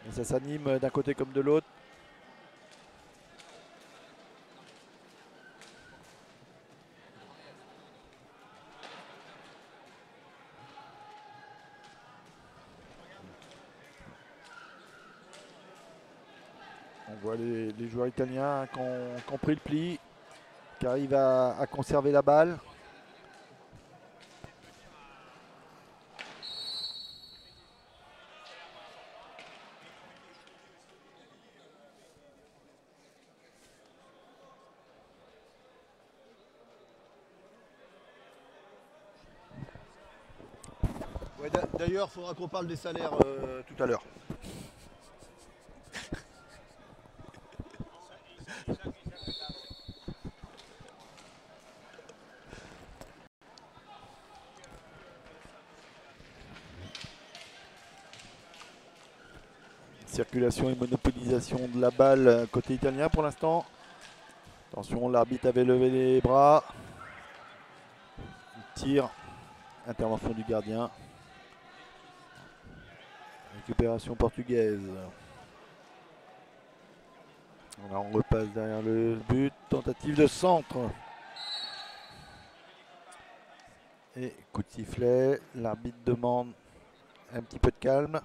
Et ça s'anime d'un côté comme de l'autre. On voit les joueurs italiens qui ont pris le pli, qui arrivent à conserver la balle. Ouais, d'ailleurs, il faudra qu'on parle des salaires tout à l'heure. Circulation et monopolisation de la balle côté italien pour l'instant. Attention, l'arbitre avait levé les bras. Tir, intervention du gardien. Récupération portugaise. Là, on repasse derrière le but. Tentative de centre. Et coup de sifflet. L'arbitre demande un petit peu de calme.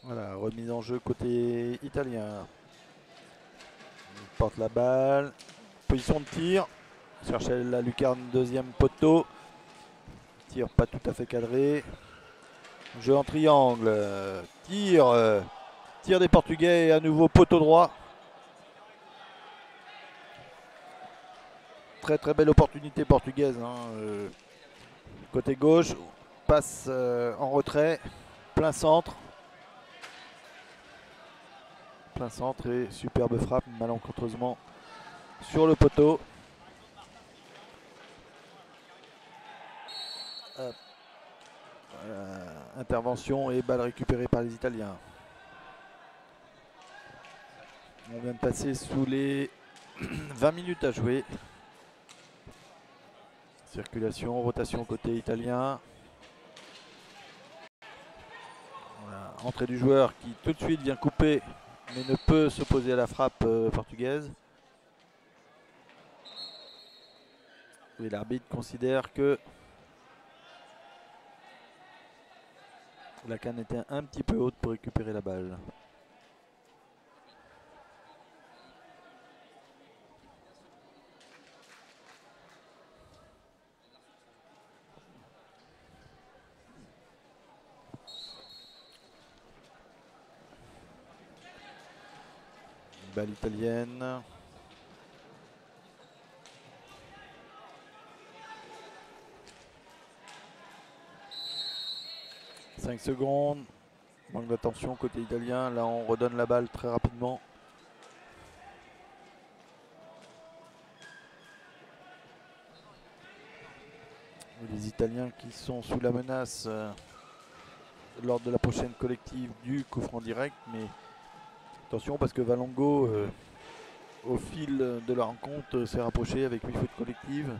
Voilà, remise en jeu côté italien. Il porte la balle. Position de tir. Cherchait la lucarne, deuxième poteau. Tir pas tout à fait cadré. Jeu en triangle. Tir. Tir des Portugais et à nouveau poteau droit. Très belle opportunité portugaise. Côté gauche. Passe en retrait. Plein centre. Plein centre et superbe frappe malencontreusement sur le poteau. Intervention et balle récupérée par les Italiens. On vient de passer sous les 20 minutes à jouer. Circulation, rotation côté italien. Voilà. Entrée du joueur qui tout de suite vient couper mais ne peut s'opposer à la frappe portugaise. Et l'arbitre considère que la canne était un petit peu haute pour récupérer la balle. Balle italienne. « 5 secondes. Manque d'attention côté italien. Là, on redonne la balle très rapidement. Les Italiens qui sont sous la menace lors de la prochaine collective du coup franc direct. Mais attention parce que Valongo, au fil de la rencontre, s'est rapproché avec 8 fautes collectives.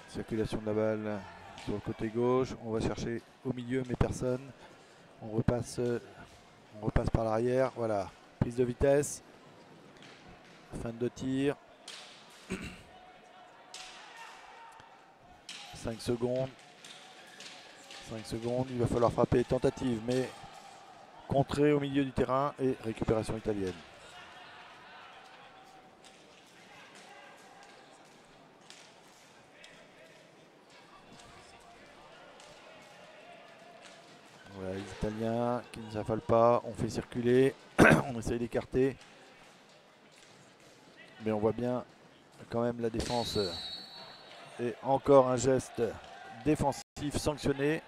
Circulation de la balle sur le côté gauche. On va chercher au milieu mais personne. On repasse par l'arrière. Voilà. Prise de vitesse. Fin de tir. 5 secondes. 5 secondes, il va falloir frapper. Tentative, mais contrée au milieu du terrain et récupération italienne. Voilà, les Italiens qui ne s'affalent pas, on fait circuler, on essaye d'écarter. Mais on voit bien quand même la défense. Et encore un geste défensif sanctionné.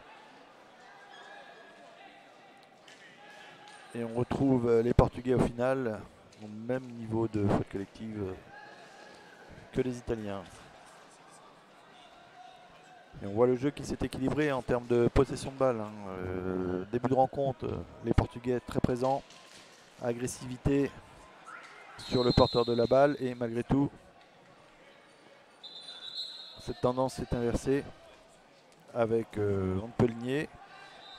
Et on retrouve les Portugais au final au même niveau de faute collective que les Italiens. Et on voit le jeu qui s'est équilibré en termes de possession de balle. Début de rencontre, les Portugais très présents. Agressivité sur le porteur de la balle. Et malgré tout, cette tendance s'est inversée avec, on ne peut le nier,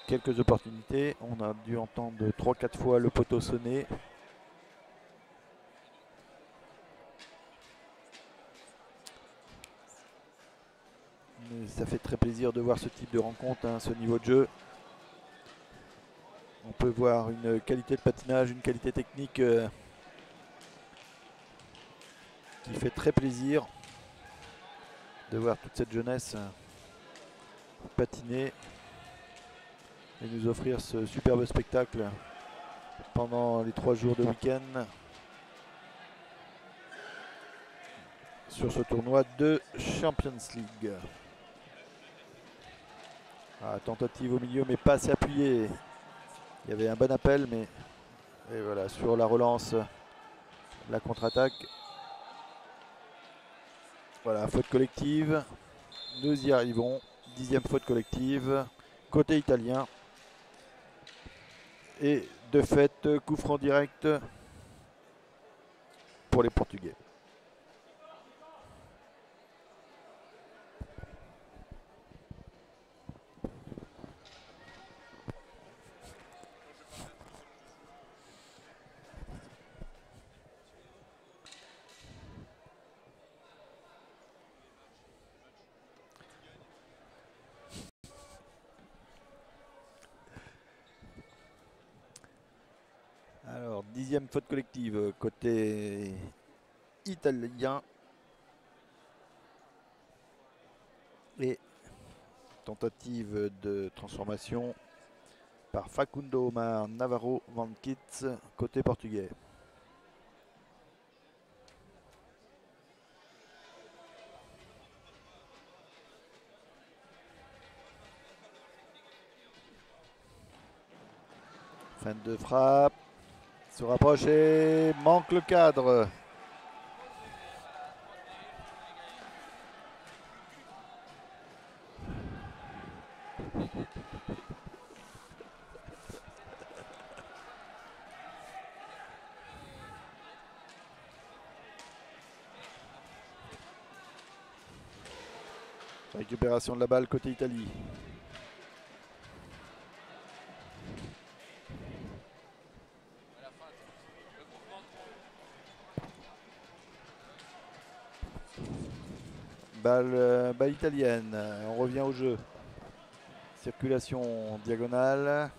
quelques opportunités. On a dû entendre 3-4 fois le poteau sonner. Mais ça fait très plaisir de voir ce type de rencontre, ce niveau de jeu. On peut voir une qualité de patinage, une qualité technique qui fait très plaisir de voir toute cette jeunesse patiner et nous offrir ce superbe spectacle pendant les 3 jours de week-end sur ce tournoi de Champions League. Tentative au milieu mais pas assez appuyée. Il y avait un bon appel mais et voilà, sur la relance, la contre-attaque. Voilà, faute collective. Nous y arrivons. 10e faute collective. Côté italien. Et de fait, coup franc direct pour les Portugais. Alors, 10e faute collective côté italien. Et tentative de transformation par Facundo Omar Navarro Van Kitts côté portugais. Fin de frappe. Se rapproche et manque le cadre. Récupération de la balle côté Italie. Balle italienne, on revient au jeu. Circulation diagonale.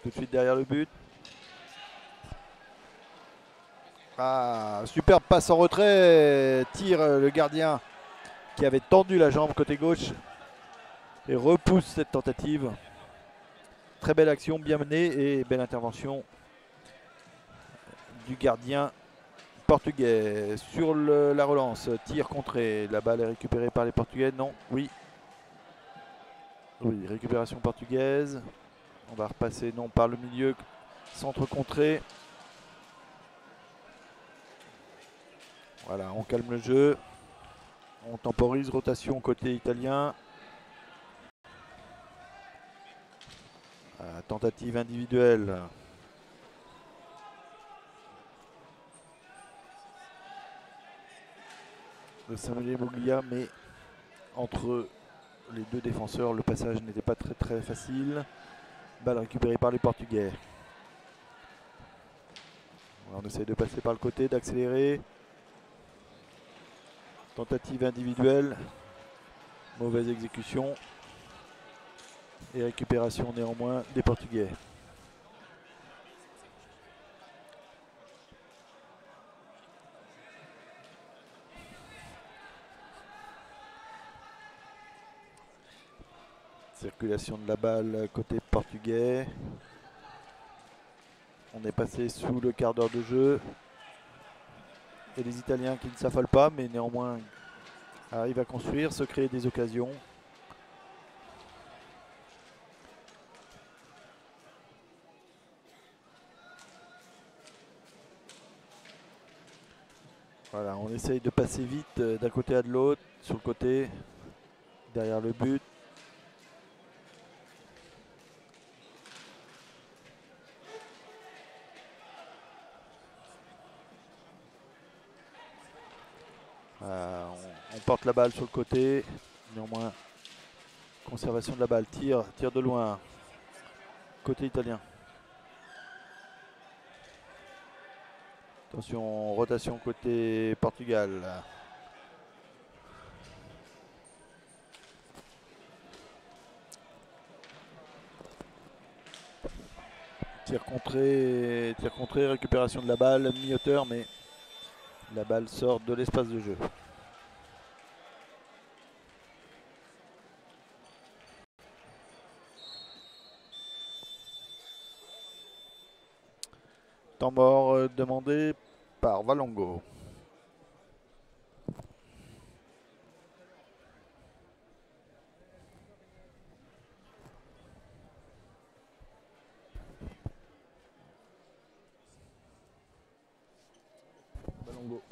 Tout de suite derrière le but. Superbe passe en retrait. Tire le gardien qui avait tendu la jambe côté gauche. Et repousse cette tentative. Très belle action, bien menée et belle intervention du gardien portugais sur la relance. Tir contré. La balle est récupérée par les Portugais. Non, oui. Oui, récupération portugaise. On va repasser non par le milieu. Centre contré. Voilà, on calme le jeu. On temporise, rotation côté italien. Tentative individuelle. De Samuel Moglia, mais entre les deux défenseurs, le passage n'était pas très facile. Balle récupérée par les Portugais. On essaye de passer par le côté, d'accélérer. Tentative individuelle. Mauvaise exécution. Et récupération néanmoins des Portugais. Circulation de la balle côté portugais. On est passé sous le quart d'heure de jeu. Et les Italiens qui ne s'affolent pas, mais néanmoins arrivent à construire, se créer des occasions. Voilà, on essaye de passer vite d'un côté à de l'autre, sur le côté, derrière le but. On porte la balle sur le côté, néanmoins conservation de la balle, tir de loin, côté italien. Attention, rotation côté Portugal. Tir contré, récupération de la balle, mi-hauteur, mais la balle sort de l'espace de jeu. Temps mort demandé par Valongo. Valongo.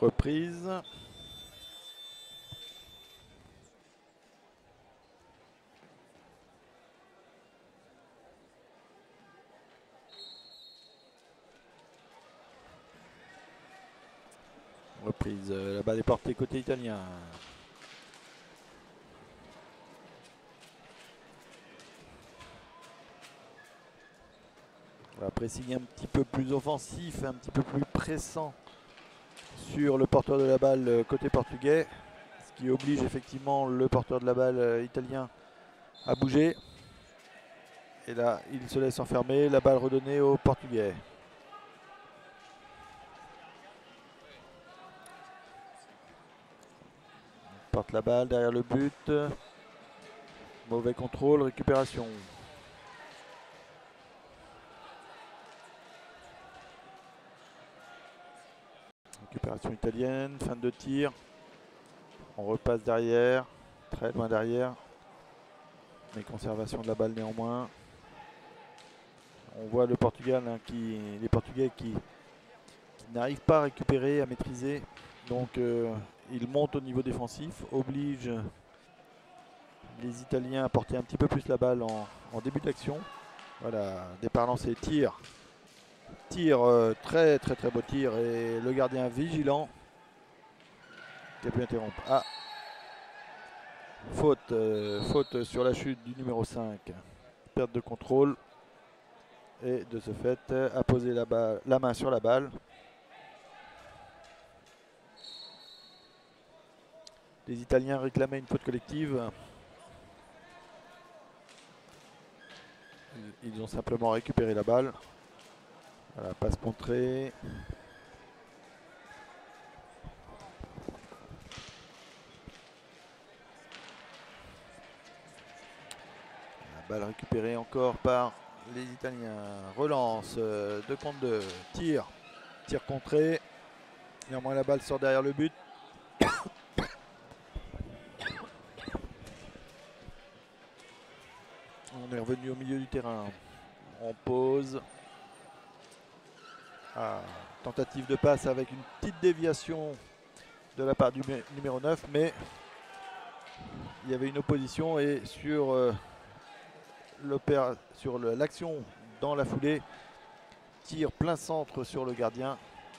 Reprise. Reprise. La balle est portée côté italien. On va pressing un petit peu plus offensif, un petit peu plus pressant sur le porteur de la balle côté portugais, ce qui oblige effectivement le porteur de la balle italien à bouger. Et là, il se laisse enfermer, la balle redonnée au portugais. Il porte la balle derrière le but. Mauvais contrôle, récupération. Récupération italienne, fin de tir. On repasse derrière, très loin derrière. Mais conservation de la balle néanmoins. On voit le Portugal, les Portugais qui n'arrivent pas à récupérer, à maîtriser. Donc ils montent au niveau défensif, obligent les Italiens à porter un petit peu plus la balle en début d'action. Voilà, départ lancé, tir. Très beau tir et le gardien vigilant qui a pu interrompre. Ah, faute sur la chute du numéro 5. Perte de contrôle et de ce fait a posé la main sur la balle. Les Italiens réclamaient une faute collective. Ils ont simplement récupéré la balle. Voilà, passe contrée. La balle récupérée encore par les Italiens. Relance, 2 contre 2. Tir contré. Néanmoins la balle sort derrière le but. On est revenu au milieu du terrain. On pose. Ah, Tentative de passe avec une petite déviation de la part du numéro 9, mais il y avait une opposition et sur l'action dans la foulée, tir plein centre sur le gardien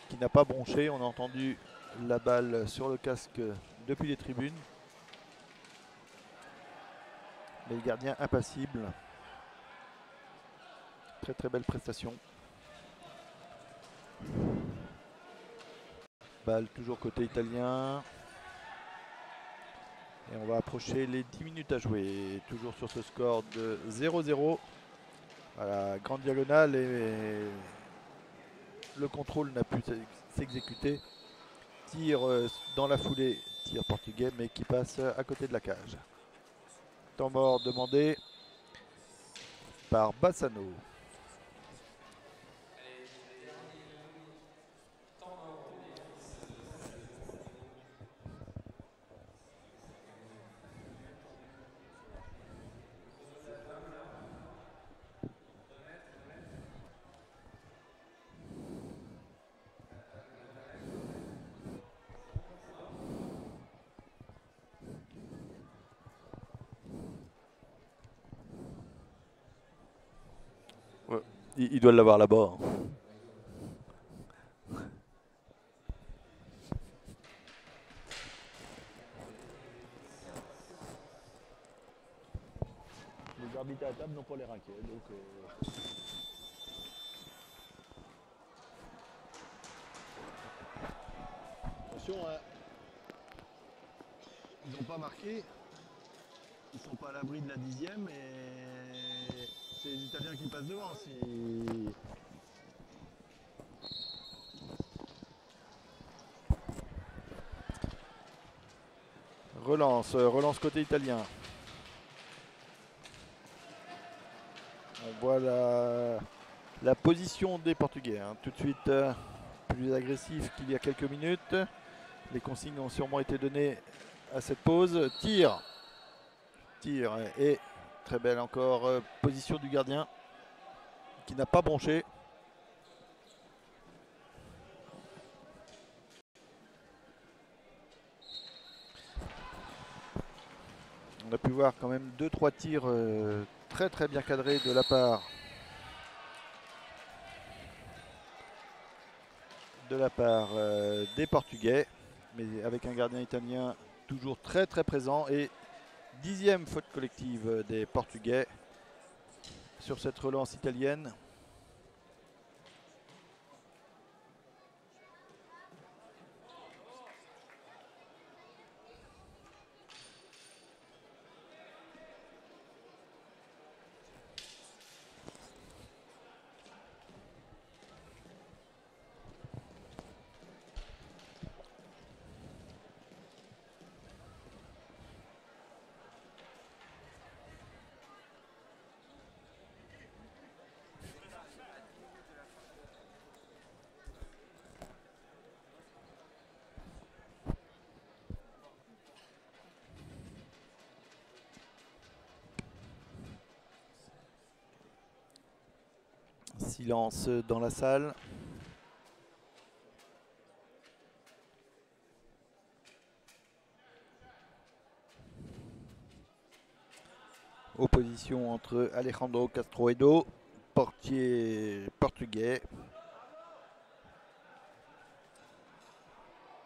qui n'a pas bronché. On a entendu la balle sur le casque depuis les tribunes. Mais le gardien impassible. Très très belle prestation. Balle toujours côté italien. Et on va approcher les 10 minutes à jouer. Toujours sur ce score de 0-0. Voilà, grande diagonale et le contrôle n'a pu s'exécuter. Tir dans la foulée, tir portugais, mais qui passe à côté de la cage. Temps mort demandé par Bassano. Il doit l'avoir là-bas. Les arbitres à la table n'ont pas les raquettes. Donc attention, hein. Ils n'ont pas marqué. Ils sont pas à l'abri de la 10e et c'est les Italiens qui passent devant. Relance côté italien. On voit la position des Portugais. Hein. Tout de suite plus agressif qu'il y a quelques minutes. Les consignes ont sûrement été données à cette pause. Tir et très belle encore position du gardien qui n'a pas bronché. On a pu voir quand même 2-3 tirs très très bien cadrés de la part des Portugais, mais avec un gardien italien toujours très très présent. Et 10e faute collective des Portugais sur cette relance italienne. Silence dans la salle. Opposition entre Alejandro Castroedo, portier portugais,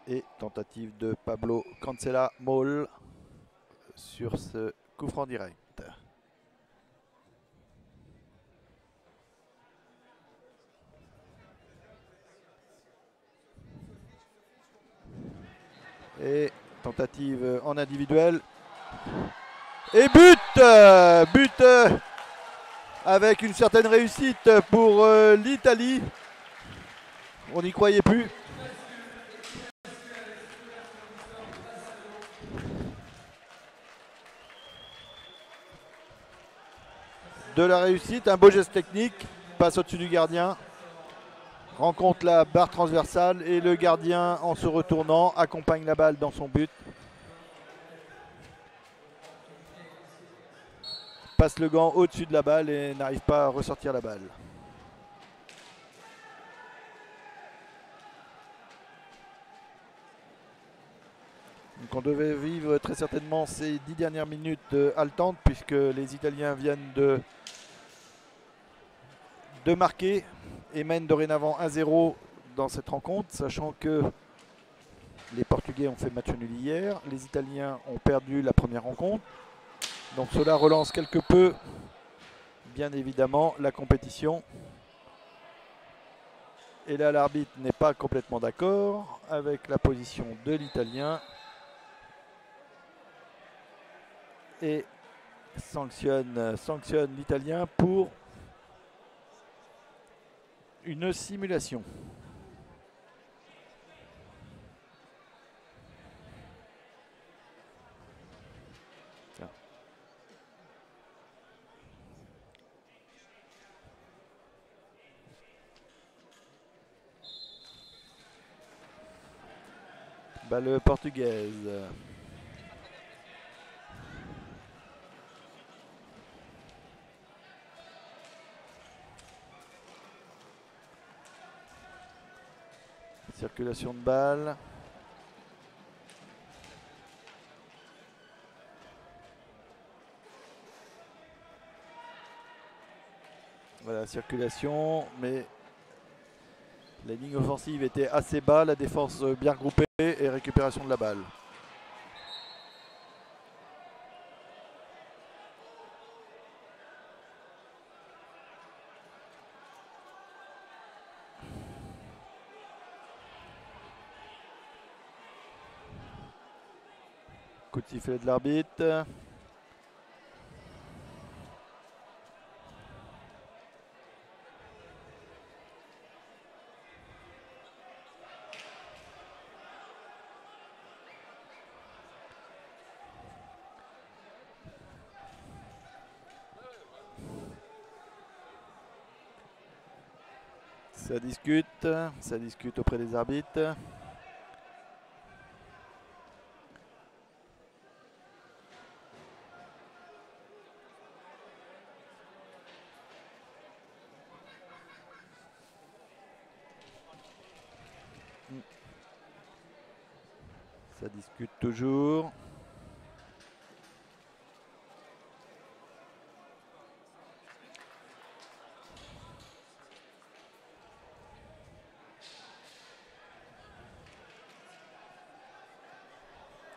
et tentative de Pablo Cancela Moll sur ce coup franc direct. Et tentative en individuel. Et but avec une certaine réussite pour l'Italie. On n'y croyait plus. De la réussite, un beau geste technique, passe au-dessus du gardien. Rencontre la barre transversale et le gardien, en se retournant, accompagne la balle dans son but. Passe le gant au-dessus de la balle et n'arrive pas à ressortir la balle. on devait vivre très certainement ces 10 dernières minutes haletantes puisque les Italiens viennent de marquer et mènent dorénavant 1-0 dans cette rencontre, sachant que les Portugais ont fait match nul hier, les Italiens ont perdu la première rencontre. Donc cela relance quelque peu, bien évidemment, la compétition. Et là, l'arbitre n'est pas complètement d'accord avec la position de l'Italien et sanctionne l'Italien pour une simulation. Tiens. Balle portugaise. Circulation de balle. Voilà, circulation, mais la ligne offensive était assez bas, la défense bien regroupée et récupération de la balle. Coup de sifflet de l'arbitre. Ça discute auprès des arbitres. Ça discute toujours.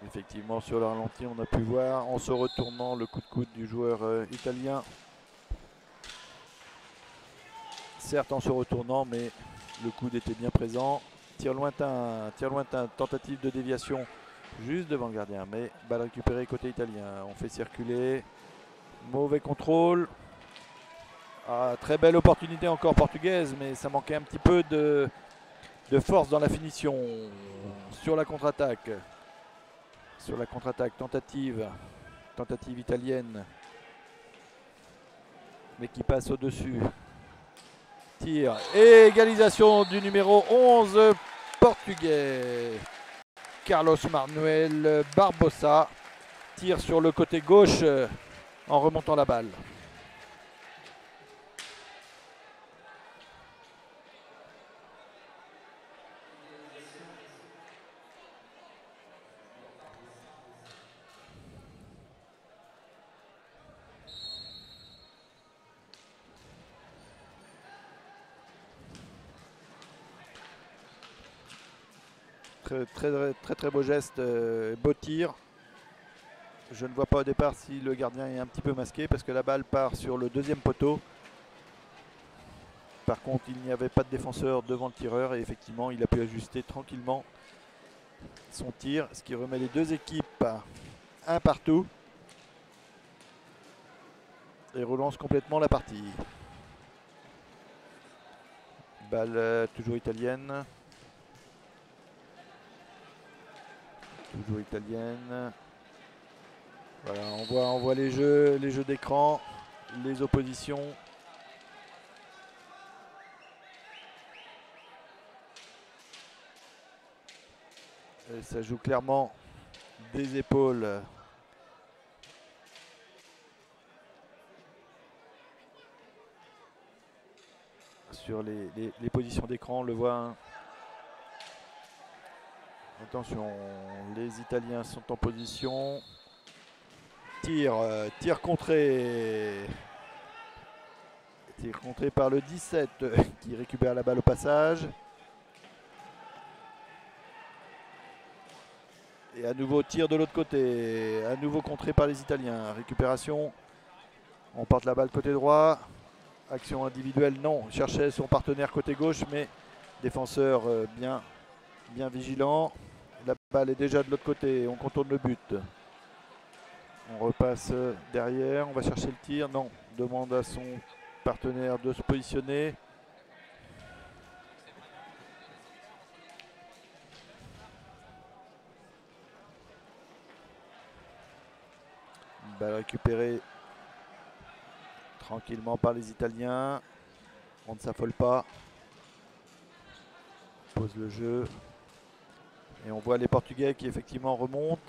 Effectivement, sur le ralenti, on a pu voir en se retournant le coup de coude du joueur italien. Certes en se retournant, mais le coude était bien présent. Tir lointain, tentative de déviation juste devant le gardien, mais balle récupérée côté italien. On fait circuler. Mauvais contrôle. Ah, très belle opportunité encore portugaise, mais ça manquait un petit peu de force dans la finition. Sur la contre-attaque. Tentative italienne, mais qui passe au-dessus. Tir et égalisation du numéro 11 portugais. Carlos Manuel Barbosa tire sur le côté gauche en remontant la balle. Très beau geste, beau tir. Je ne vois pas au départ si le gardien est un petit peu masqué parce que la balle part sur le deuxième poteau. Par contre, il n'y avait pas de défenseur devant le tireur et effectivement, il a pu ajuster tranquillement son tir, ce qui remet les deux équipes un partout et relance complètement la partie. Balle toujours italienne. Toujours italienne. Voilà, on voit les jeux d'écran, les oppositions. Et ça joue clairement des épaules. Sur les positions d'écran, on le voit. Hein. Attention, les Italiens sont en position. Tir contré. Tir contré par le 17 qui récupère la balle au passage. Et à nouveau tir de l'autre côté. À nouveau contré par les Italiens. Récupération. On porte la balle côté droit. Action individuelle, non. Il cherchait son partenaire côté gauche, mais défenseur bien vigilant. La balle est déjà de l'autre côté. On contourne le but. On repasse derrière. On va chercher le tir. Non. Demande à son partenaire de se positionner. Balle récupérée tranquillement par les Italiens. On ne s'affole pas. Pose le jeu. Et on voit les Portugais qui effectivement remontent.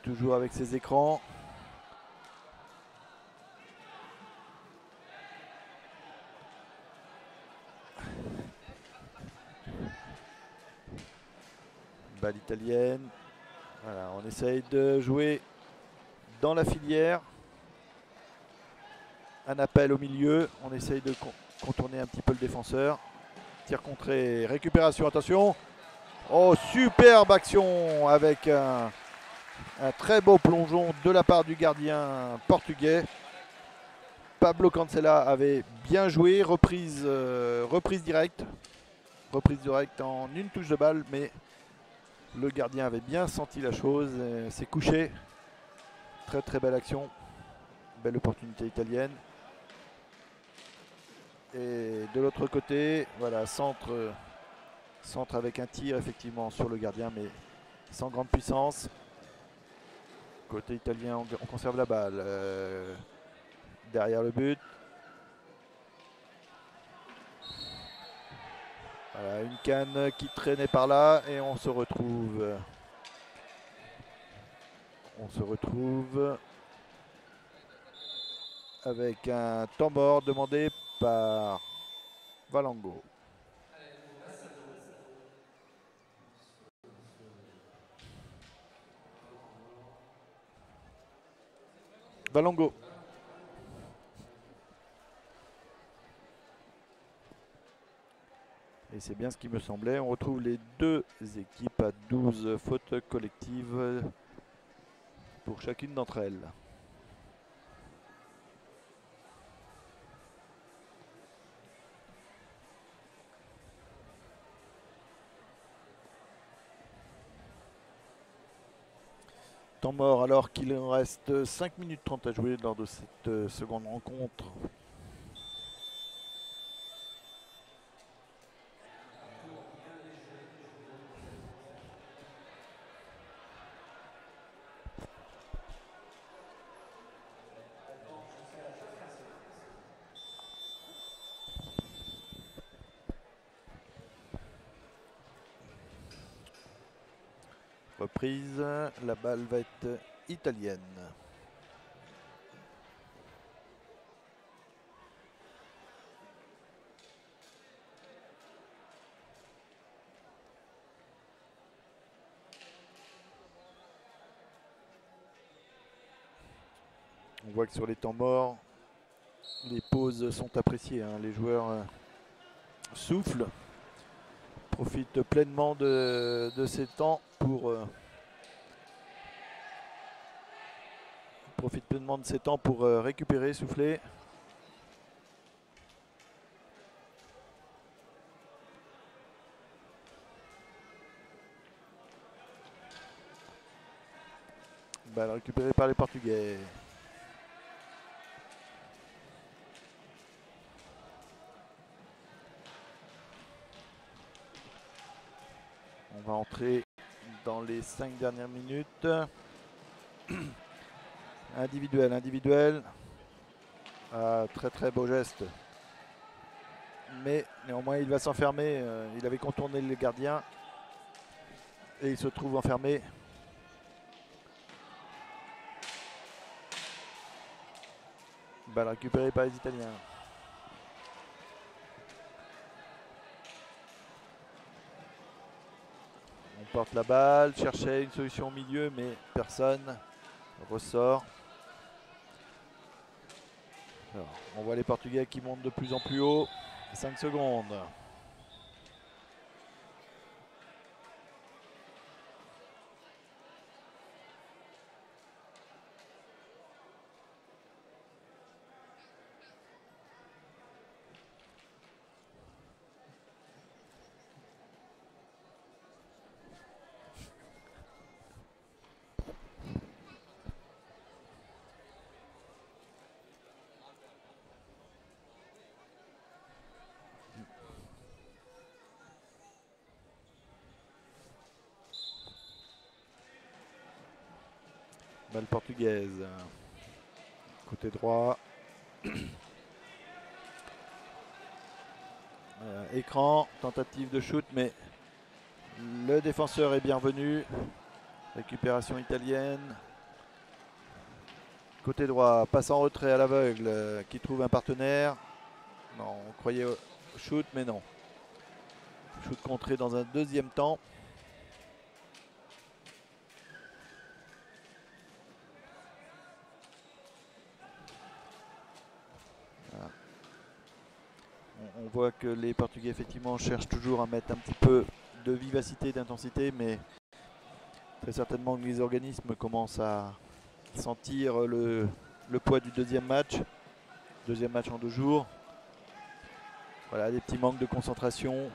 Toujours avec ses écrans. Balle italienne. Voilà, on essaye de jouer dans la filière. Un appel au milieu. On essaye de contourner un petit peu le défenseur. Tir contré, récupération, attention. Oh, superbe action avec un très beau plongeon de la part du gardien portugais. Pablo Cancela avait bien joué, reprise directe en une touche de balle, mais le gardien avait bien senti la chose, s'est couché. Très très belle action, belle opportunité italienne. Et de l'autre côté, voilà, centre avec un tir effectivement sur le gardien, mais sans grande puissance. Côté italien, on conserve la balle derrière le but. Voilà, une canne qui traînait par là et on se retrouve avec un temps mort demandé par Valango. Valango. Et c'est bien ce qui me semblait. On retrouve les deux équipes à 12 fautes collectives pour chacune d'entre elles. Temps mort alors qu'il reste 5 minutes 30 à jouer lors de cette seconde rencontre. Reprise, la balle va être italienne. On voit que sur les temps morts, les pauses sont appréciées, hein. Les joueurs soufflent, profitent pleinement de ces temps pour récupérer, souffler. Balle récupérée par les Portugais. On va entrer dans les 5 dernières minutes. Individuel. Ah, très très beau geste. Mais néanmoins il va s'enfermer. Il avait contourné le gardien. Et il se trouve enfermé. Balle récupérée par les Italiens. porte la balle, cherchait une solution au milieu, mais personne. Ressort. Alors, on voit les Portugais qui montent de plus en plus haut. 5 secondes. Balle portugaise. Côté droit. Écran, tentative de shoot, mais le défenseur est bienvenu. Récupération italienne. Côté droit, passe en retrait à l'aveugle, qui trouve un partenaire. Non, on croyait au shoot, mais non. Shoot contré dans un deuxième temps. Voilà. On voit que les Portugais effectivement cherchent toujours à mettre un petit peu de vivacité, d'intensité, mais très certainement que les organismes commencent à sentir le poids du deuxième match. Deuxième match en 2 jours. Voilà, des petits manques de concentration.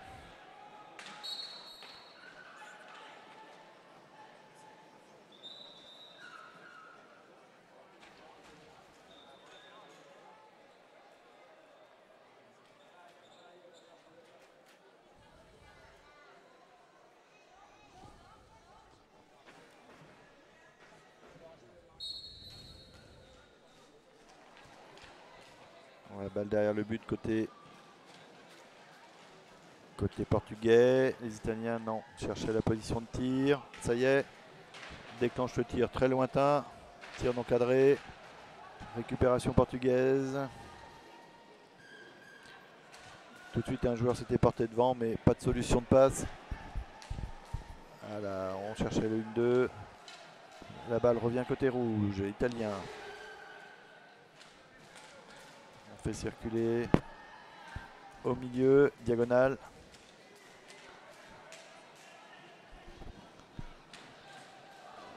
Ouais, balle derrière le but côté portugais. Les Italiens, non, cherchaient la position de tir. Ça y est, déclenche le tir très lointain. Tir non cadré. Récupération portugaise. Tout de suite, un joueur s'était porté devant, mais pas de solution de passe. Voilà, on cherchait le 1-2. La balle revient côté rouge, italien. On fait circuler au milieu, diagonale.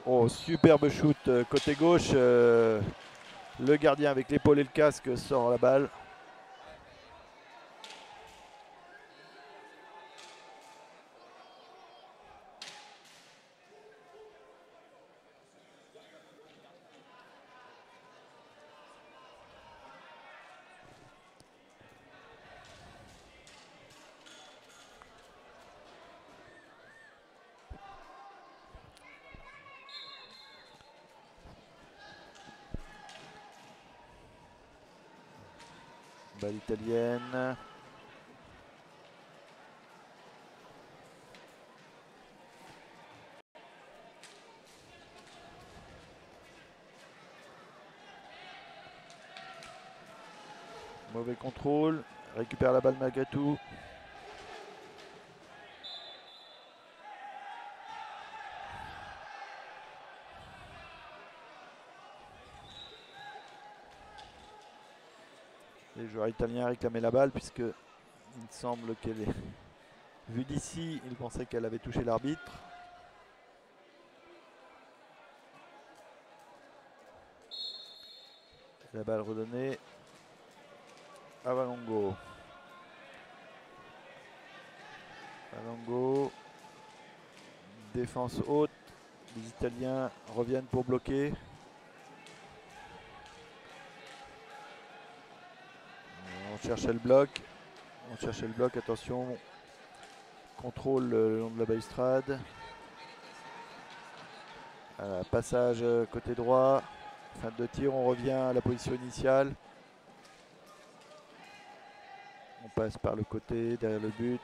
Oh, superbe shoot côté gauche. Le gardien avec l'épaule et le casque sort la balle. Balle italienne. Mauvais contrôle. Récupère la balle malgré tout. Les joueurs italiens réclamaient la balle puisque il semble qu'elle est vue d'ici, ils pensaient qu'elle avait touché l'arbitre. La balle redonnée à Valongo. Valongo. Défense haute. Les Italiens reviennent pour bloquer. On cherchait le bloc. On cherchait le bloc, attention. Contrôle le long de la balustrade. Voilà, passage côté droit. Fin de tir, on revient à la position initiale. On passe par le côté, derrière le but.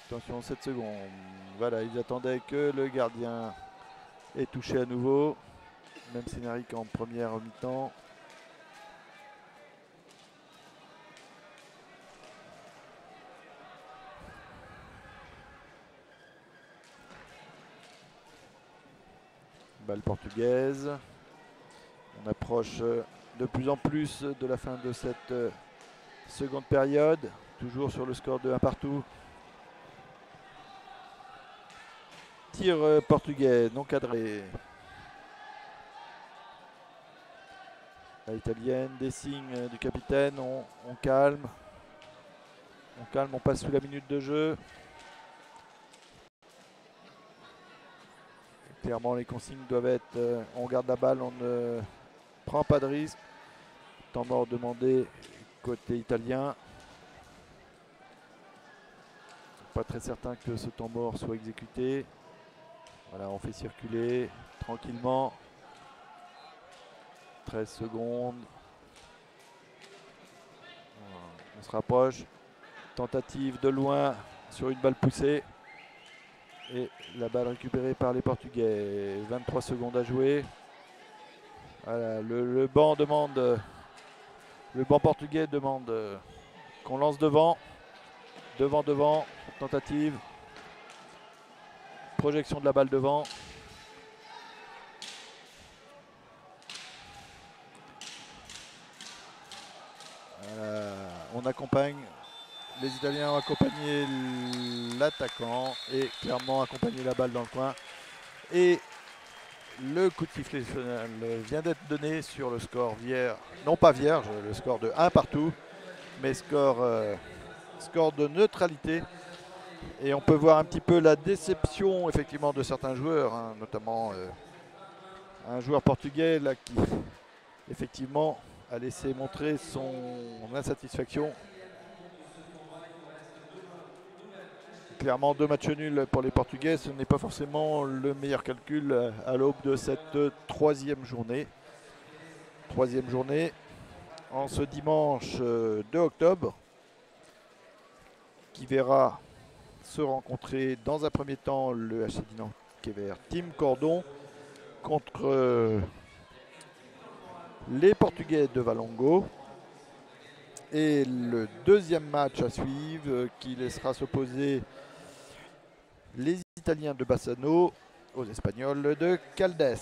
Attention, 7 secondes. Voilà, ils attendaient que le gardien ait touché à nouveau. Même scénario qu'en première mi-temps. Balle portugaise. On approche de plus en plus de la fin de cette seconde période. Toujours sur le score de 1 partout. Tir portugais non cadré. La italienne, des signes du capitaine. On calme. On calme, on passe sous la minute de jeu. Clairement, les consignes doivent être on garde la balle, on ne prend pas de risque. Temps mort demandé côté italien. Pas très certain que ce temps mort soit exécuté. Voilà, on fait circuler tranquillement. 13 secondes. Voilà, on se rapproche. Tentative de loin sur une balle poussée. Et la balle récupérée par les Portugais. 23 secondes à jouer. Voilà, le banc demande. Le banc portugais demande qu'on lance devant. Devant. Tentative. Projection de la balle devant. On accompagne. Les Italiens ont accompagné l'attaquant et clairement accompagné la balle dans le coin. Et le coup de sifflet vient d'être donné sur le score vierge, non pas vierge, le score de 1 partout, mais score de neutralité. Et on peut voir un petit peu la déception effectivement de certains joueurs, hein, notamment un joueur portugais là, qui effectivement a laissé montrer son insatisfaction. Clairement 2 matchs nuls pour les Portugais, ce n'est pas forcément le meilleur calcul à l'aube de cette troisième journée. Troisième journée en ce dimanche 2 octobre qui verra se rencontrer dans un premier temps le HC Dinenkever Team Cordon contre les Portugais de Valongo. Et le deuxième match à suivre qui laissera s'opposer les Italiens de Bassano aux Espagnols de Caldes.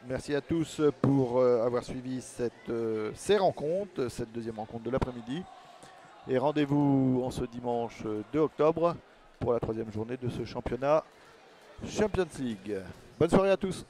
Merci à tous pour avoir suivi ces rencontres, cette deuxième rencontre de l'après-midi. Et rendez-vous en ce dimanche 2 octobre pour la troisième journée de ce championnat Champions League. Bonne soirée à tous.